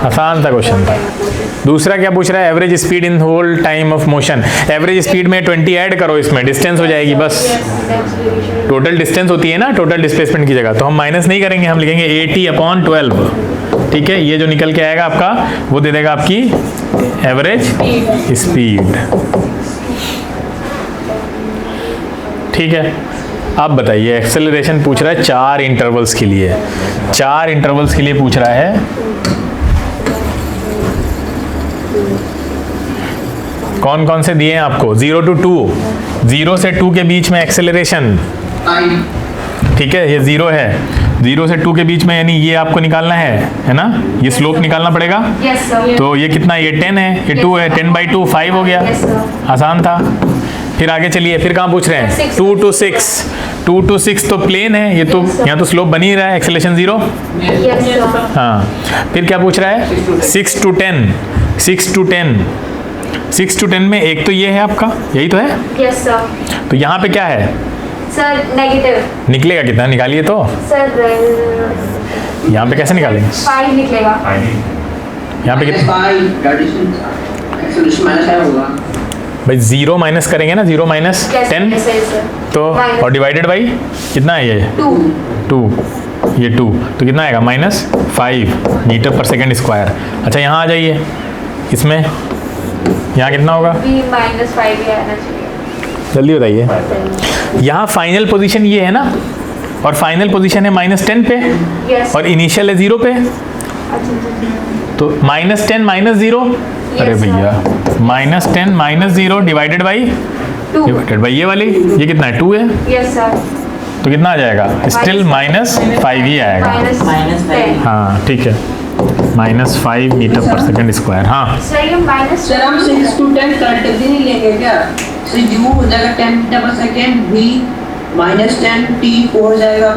आसान था क्वेश्चन था। दूसरा क्या पूछ रहा है? Average speed in whole time of motion. Average speed में 20 ऐड करो, इसमें डिस्टेंस हो जाएगी बस। टोटल डिस्टेंस होती है ना टोटल डिस्प्लेसमेंट की जगह, तो हम माइनस नहीं करेंगे, हम लिखेंगे 80/12, ठीक है। ये जो निकल के आएगा आपका, वो दे देगा आपकी एवरेज स्पीड, ठीक है। अब बताइए, एक्सेलरेशन पूछ रहा है 4 इंटरवल्स के लिए। 4 इंटरवल्स के लिए पूछ रहा है। कौन कौन से दिए हैं आपको? 0 to 2, 0 से 2 के बीच में एक्सेलरेशन, ठीक है, ये 0 है। 0 से 2 के बीच में, यानी ये आपको निकालना है ना? ये स्लोप निकालना पड़ेगा।
Yes sir.
तो ये कितना? ये 10 है, ये 2 है, 10/2 5 हो गया।
Yes sir.
आसान था। फिर आगे चलिए, फिर कहाँ पूछ रहे हैं? 2 to 6। 2 to 6 तो प्लेन है, ये तो यहाँ तो स्लोप बनी ही रहा है, एक्सेलरेशन 0।
Yes sir.
हाँ, फिर क्या पूछ रहा है? 6 to 10। 6 to 10, 6 to 10 में एक तो ये है आपका, यही तो है।
Yes sir.
तो यहाँ पे क्या है?
Sir negative.
निकलेगा कितना? निकालिए तो।
सर
यहाँ पे कैसे निकालेंगे?
5 निकलेगा।
यहाँ पे कितना? भाई 0 माइनस करेंगे ना, 0 माइनस 10, तो और डिवाइडेड बाई कितना है ये? 2, ये 2, तो कितना आएगा? -5 मीटर पर सेकेंड स्क्वायर। अच्छा, यहाँ आ जाइए, इसमें यहाँ कितना होगा?
-5 ही आना चाहिए।
जल्दी बताइए। यहाँ फाइनल पोजीशन ये है ना, और फाइनल पोजीशन है -10 पे,
यस।
और इनिशियल है 0 पे, तो -10 -0, अरे
Yes,
भैया -10 -0 डिवाइडेड बाई
2।
ये वाली, ये कितना है? 2 है,
यस सर।
तो कितना आ जाएगा? स्टिल -5 ही आएगा।
-10।
हाँ ठीक है, -5 मीटर पर सेकेंड स्क्वायर। हाँ
सर ये माइनस।
सर हम 6 to 10 करेक्टली नहीं लेंगे क्या? सर u हो जाएगा 10 मीटर पर सेकेंड, v -10 t 4 हो जाएगा।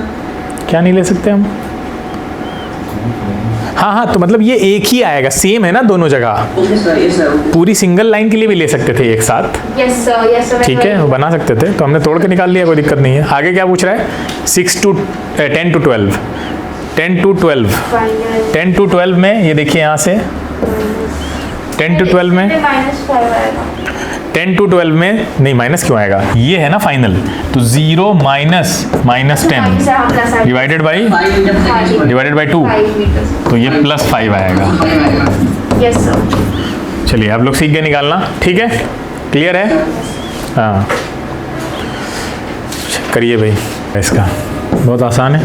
क्या नहीं ले सकते हम? हाँ, तो मतलब ये एक ही आएगा, सेम है ना दोनों जगह।
ओके सर, ये सर।
पूरी सिंगल लाइन के लिए भी ले सकते थे एक साथ,
यस सर। Yes sir.
ठीक है, वो बना सकते थे, तो हमने तोड़ के निकाल लिया, कोई दिक्कत नहीं है। आगे क्या पूछ रहा है? 10 to 12। 10 to 12, 10 to 12 में ये देखिए, यहाँ से 10 to 12 में,
-5 आएगा।
10 to 12 में नहीं, माइनस क्यों आएगा? ये है ना फाइनल, तो 0 -10 डिवाइडेड बाई 2,
5 मीटर।
तो ये +5 आएगा।
Yes sir.
चलिए, आप लोग सीख गए निकालना, ठीक है, क्लियर है? हाँ, करिए भाई इसका, बहुत आसान है।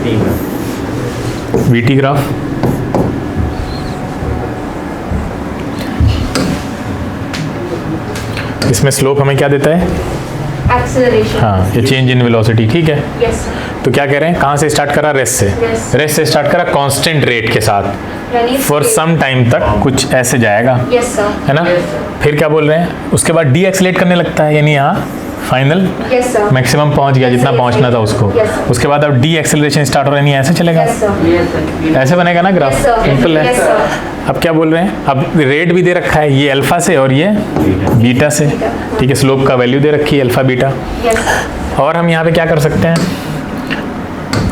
VT ग्राफ, इसमें स्लोप हमें क्या देता है?
एक्सेलरेशन।
हाँ, ये चेंज इन वेलोसिटी, ठीक है।
Yes sir.
तो क्या कह रहे हैं? कहाँ से स्टार्ट करा? रेस्ट से।
Yes.
रेस्ट से स्टार्ट करा कांस्टेंट रेट के साथ,
यानी
फॉर सम टाइम तक कुछ ऐसे जाएगा,
यस सर।
है ना? फिर क्या बोल रहे हैं? उसके बाद डी एक्सलेट करने लगता है, यानी यहाँ फाइनल
यस सर।
मैक्सिमम पहुंच गया जितना पहुंचना था उसको।
Yes, sir.
उसके बाद अब डी एक्सेलरेशन स्टार्ट हो रहा है, नहीं ऐसे चलेगा?
Yes sir.
ऐसे बनेगा ना ग्राफ,
Yes, sir.
सिंपल है।
Yes, sir.
अब क्या बोल रहे हैं? अब रेट भी दे रखा है, ये अल्फा से और ये बीटा से, ठीक है। स्लोप का वैल्यू दे रखी है अल्फा बीटा।
Yes sir.
और हम यहाँ पे क्या कर सकते हैं?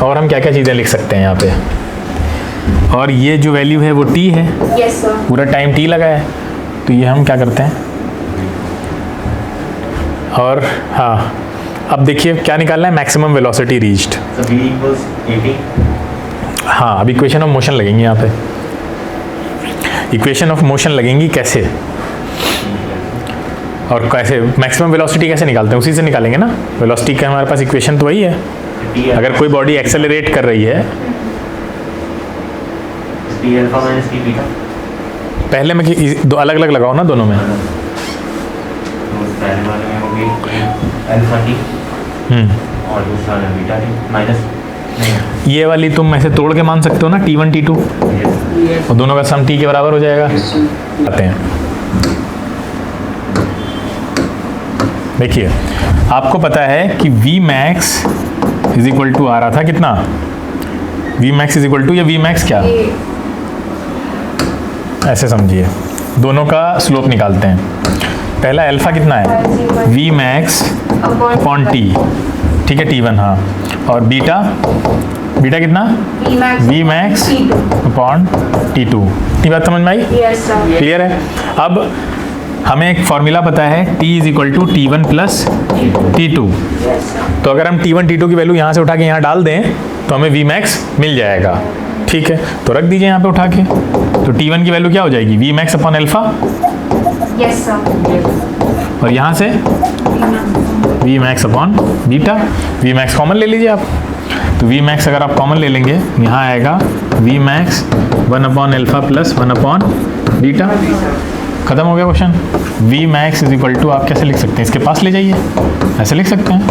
और हम क्या क्या चीज़ें लिख सकते हैं यहाँ पे? और ये जो वैल्यू है वो t है,
यस सर।
पूरा टाइम t लगा है, तो ये हम क्या करते हैं? और हाँ, अब देखिए क्या निकालना है? Maximum velocity reached.
So v equals 80.
हाँ, अब इक्वेशन ऑफ मोशन लगेंगे यहाँ पे, इक्वेशन ऑफ मोशन लगेंगी कैसे, और कैसे मैक्सिमम वेलोसिटी कैसे निकालते हैं, उसी से निकालेंगे ना। वेलोसिटी का हमारे पास इक्वेशन तो वही है। अगर कोई बॉडी एक्सेलरेट कर रही है,
T alpha minus T beta,
पहले में दो अलग अलग लगाओ ना दोनों में।
तो पहले वाले में होगी अल्फा टी और दूसरा वाला बीटा टी माइनस,
ये वाली तुम ऐसे तोड़ के मान सकते हो ना, T1 T2, और दोनों का सम T के बराबर हो जाएगा। आते हैं, देखिए आपको पता है कि V max is equal to आ रहा था कितना, V max is equal to, या V max क्या, ऐसे समझिए, दोनों का स्लोप निकालते हैं। पहला अल्फा कितना है, V max अपॉन T, ठीक है, T1, हाँ, और बीटा कितना, V max अपॉन T2। इतनी बात समझ में आई, क्लियर है। अब हमें एक फॉर्मूला पता है, T is equal to T1 plus T2, तो अगर हम T1 T2 की वैल्यू यहाँ से उठा के यहाँ डाल दें तो हमें V max मिल जाएगा, ठीक है, तो रख दीजिए यहाँ पे उठा के, तो T1 की वैल्यू क्या हो जाएगी, V max अपॉन अल्फा, और यहाँ से V max upon beta. V max common ले लीजिए आप, तो V max अगर आप कॉमन ले लेंगे यहाँ आएगा V max 1 upon alpha plus 1 upon beta. खत्म हो गया question. V max is equal to आप कैसे लिख सकते हैं, इसके पास ले जाइए, ऐसे लिख सकते हैं,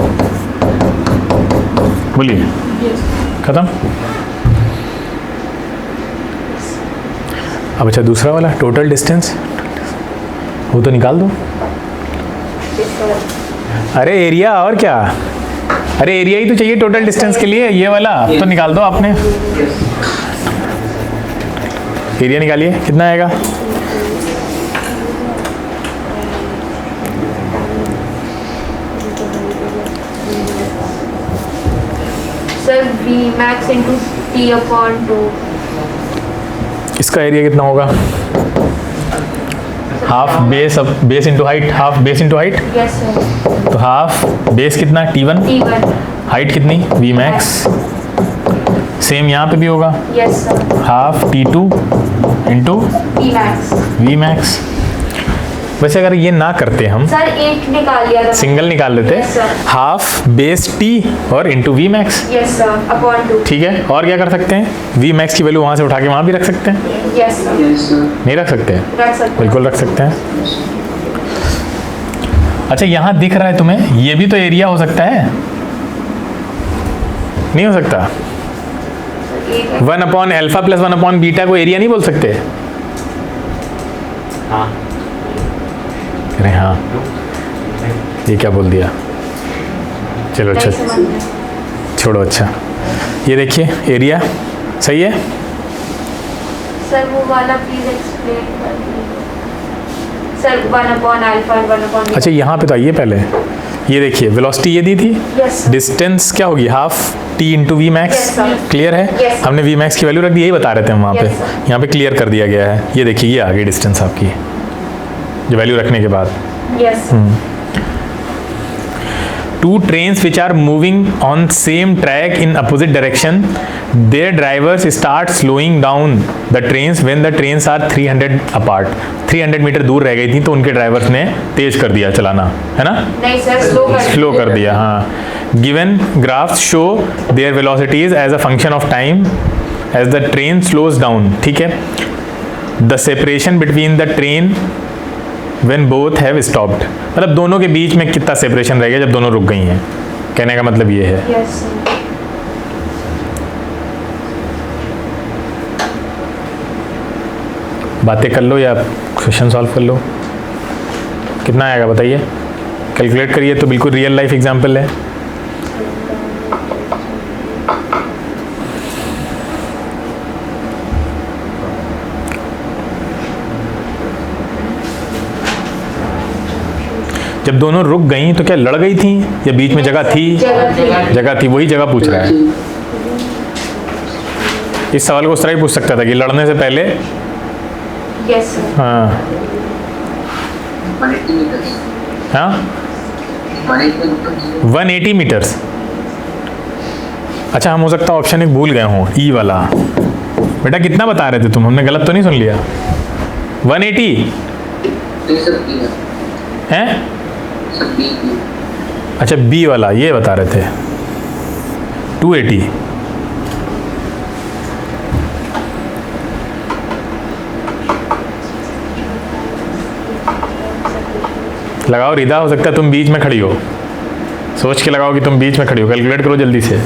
बोलिए, खत्म। अब अच्छा दूसरा वाला टोटल डिस्टेंस, वो तो निकाल दो। अरे एरिया, और क्या, अरे एरिया ही तो चाहिए टोटल डिस्टेंस के लिए, ये वाला तो निकाल दो आपने। एरिया निकालिए, कितना आएगा,
sir V max into T upon 2।
इसका एरिया कितना होगा, half base into height, half base into height,
yes sir,
तो हाफ बेस कितना T1, हाइट कितनी V max, सेम यहाँ पे भी होगा,
yes sir,
half T2 into V max। वैसे अगर ये ना करते हम,
सर एक निकाल लिया था,
सिंगल निकाल लेते,
Yes, sir.
Half base T और into V max,
yes sir, upon 2,
ठीक है। और क्या कर सकते हैं, V max की वैल्यू वहाँ से उठा के वहाँ भी रख सकते हैं,
यस सर,
नहीं रख सकते हैं,
रख सकते हैं।
बिल्कुल रख सकते हैं। अच्छा यहाँ दिख रहा है तुम्हें, ये भी तो एरिया हो सकता है, नहीं हो सकता,
एक
1 upon alpha plus 1 upon beta को एरिया नहीं बोल सकते,
हाँ,
अरे हाँ, ये क्या बोल दिया, चलो अच्छा
नहीं समझ में।
छोड़ो। अच्छा ये देखिए एरिया सही है,
सर वो वाला प्लीज एक्सप्लेन कर दीजिए सर, 1 अपॉन अल्फा और 1 अपॉन,
अच्छा यहाँ पे तो आइए पहले, ये देखिए वेलोसिटी ये दी थी,
यस
डिस्टेंस क्या होगी, half T into V max,
Yes, sir.
Clear है,
Yes.
हमने वी मैक्स की वैल्यू रख दी, यही बता रहे थे हम वहाँ पे,
Yes, sir.
यहाँ पे क्लियर कर दिया गया है, ये देखिए ये आ गई डिस्टेंस आपकी, ये वैल्यू रखने के बाद।
Yes
Two trains which are moving on same track in opposite direction, their drivers start slowing down the trains when the trains are 300 apart. 300 metre दूर रह गई थी तो उनके ड्राइवर्स ने तेज कर दिया चलाना, है ना,
नहीं सर,
स्लो कर दिया, हाँ। Given graphs show their velocities as a function of time as the train slows down, ठीक है। The separation between the train when both have stopped, मतलब दोनों के बीच में कितना सेपरेशन रह गया जब दोनों रुक गई हैं, कहने का मतलब ये है।
यस
बातें कर लो या क्वेश्चन सॉल्व कर लो, कितना आएगा बताइए, कैलकुलेट करिए, तो बिल्कुल रियल लाइफ एग्जांपल है। जब दोनों रुक गई तो क्या लड़ गई थी या बीच में जगह थी, जगह थी, वही जगह पूछ रहा है। इस सवाल को उस तरह ही पूछ सकता था कि लड़ने से पहले,
यस
हाँ हाँ 180 मीटर्स। अच्छा हम हो सकता है ऑप्शन एक भूल गए हों, ई वाला, बेटा कितना बता रहे थे तुम, हमने गलत तो नहीं सुन लिया, 180
तो ये सब की
है?
सब बी की
अच्छा बी वाला ये बता रहे थे 280। लगाओ रिदा, हो सकता है तुम बीच में खड़ी हो, सोच के लगाओ कि तुम बीच में खड़ी हो। कैलकुलेट करो जल्दी से।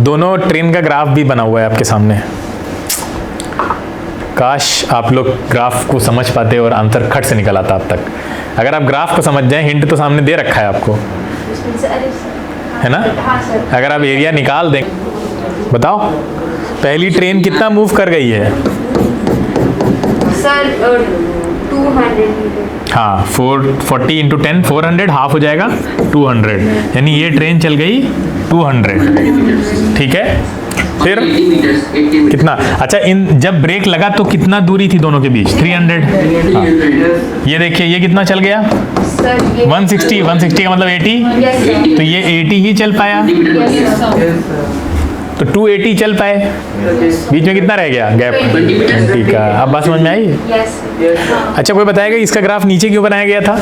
दोनों ट्रेन का ग्राफ भी बना हुआ है आपके सामने। काश आप लोग ग्राफ को समझ पाते और आंसर खट से निकल आता अब तक। अगर आप ग्राफ को समझ जाएं, हिंट तो सामने दे रखा है आपको, है ना?
हाँ सर।
अगर आप एरिया निकाल दें, बताओ पहली ट्रेन कितना मूव कर गई है?
Sir 200 metre.
हाँ 440 इंटू 10 400, हाफ हो जाएगा 200, यानी ये ट्रेन चल गई 200। ठीक है, फिर
80 मीटर्स 80 मीटर
कितना? अच्छा इन जब ब्रेक लगा तो कितना दूरी थी दोनों के बीच? 300। हाँ। ये देखिए ये कितना चल गया?
सर ये
160। 160 का मतलब 80,
यस सर।
तो ये 80 ही चल पाया,
यस सर।
तो 280 चल पाए। बीच में कितना रह गया गैप?
20 मीटर।
ठीक है, अब बात समझ में आई?
यस
अच्छा कोई बताएगा इसका ग्राफ नीचे क्यों बनाया गया था?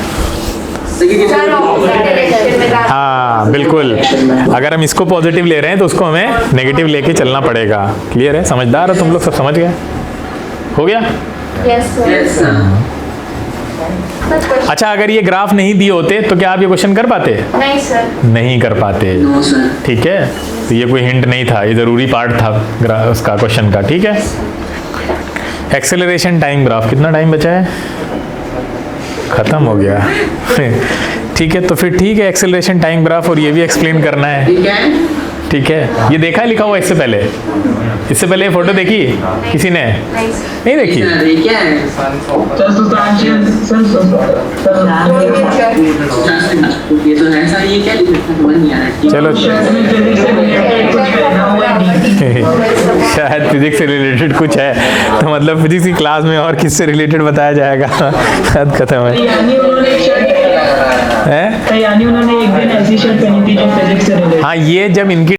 सर ऑपोजिट डायरेक्शन में था।
हाँ बिल्कुल, अगर हम इसको पॉजिटिव ले रहे हैं तो उसको हमें नेगेटिव लेके चलना पड़ेगा। क्लियर है? समझदार हो तुम लोग, सब समझ गए? हो गया?
Yes sir.
यस सर
अच्छा अगर ये ग्राफ नहीं दिए होते तो क्या आप ये क्वेश्चन कर पाते?
नहीं सर।
नहीं कर पाते।
नो सर
ठीक है, तो ये कोई हिंट नहीं था, ये ज़रूरी पार्ट था उसका क्वेश्चन का। ठीक है, एक्सेलरेशन टाइम ग्राफ। कितना टाइम बचा है? ख़त्म हो गया। ठीक है, तो फिर ठीक है, एक्सेलरेशन टाइम ग्राफ और ये भी एक्सप्लेन करना है।
ठीक है
ठीक है, ये देखा है लिखा हुआ इससे पहले? इससे पहले ये फोटो देखी किसी ने?
नहीं सर।
नहीं देखी?
सर ये क्या है ये तो है सर, ये क्या लिखा है समझ नहीं आ रहा।
चलो शायद फिजिक्स से रिलेटेड कुछ है, तो मतलब फिजिक्स की क्लास में और किससे रिलेटेड बताया जाएगा? शायद खत्म है।
यानी उन्होंने एक दिन ऐसी शर्ट पहनी थी जो फिजिक्स से रिलेटेड।
हाँ ये जब इनकी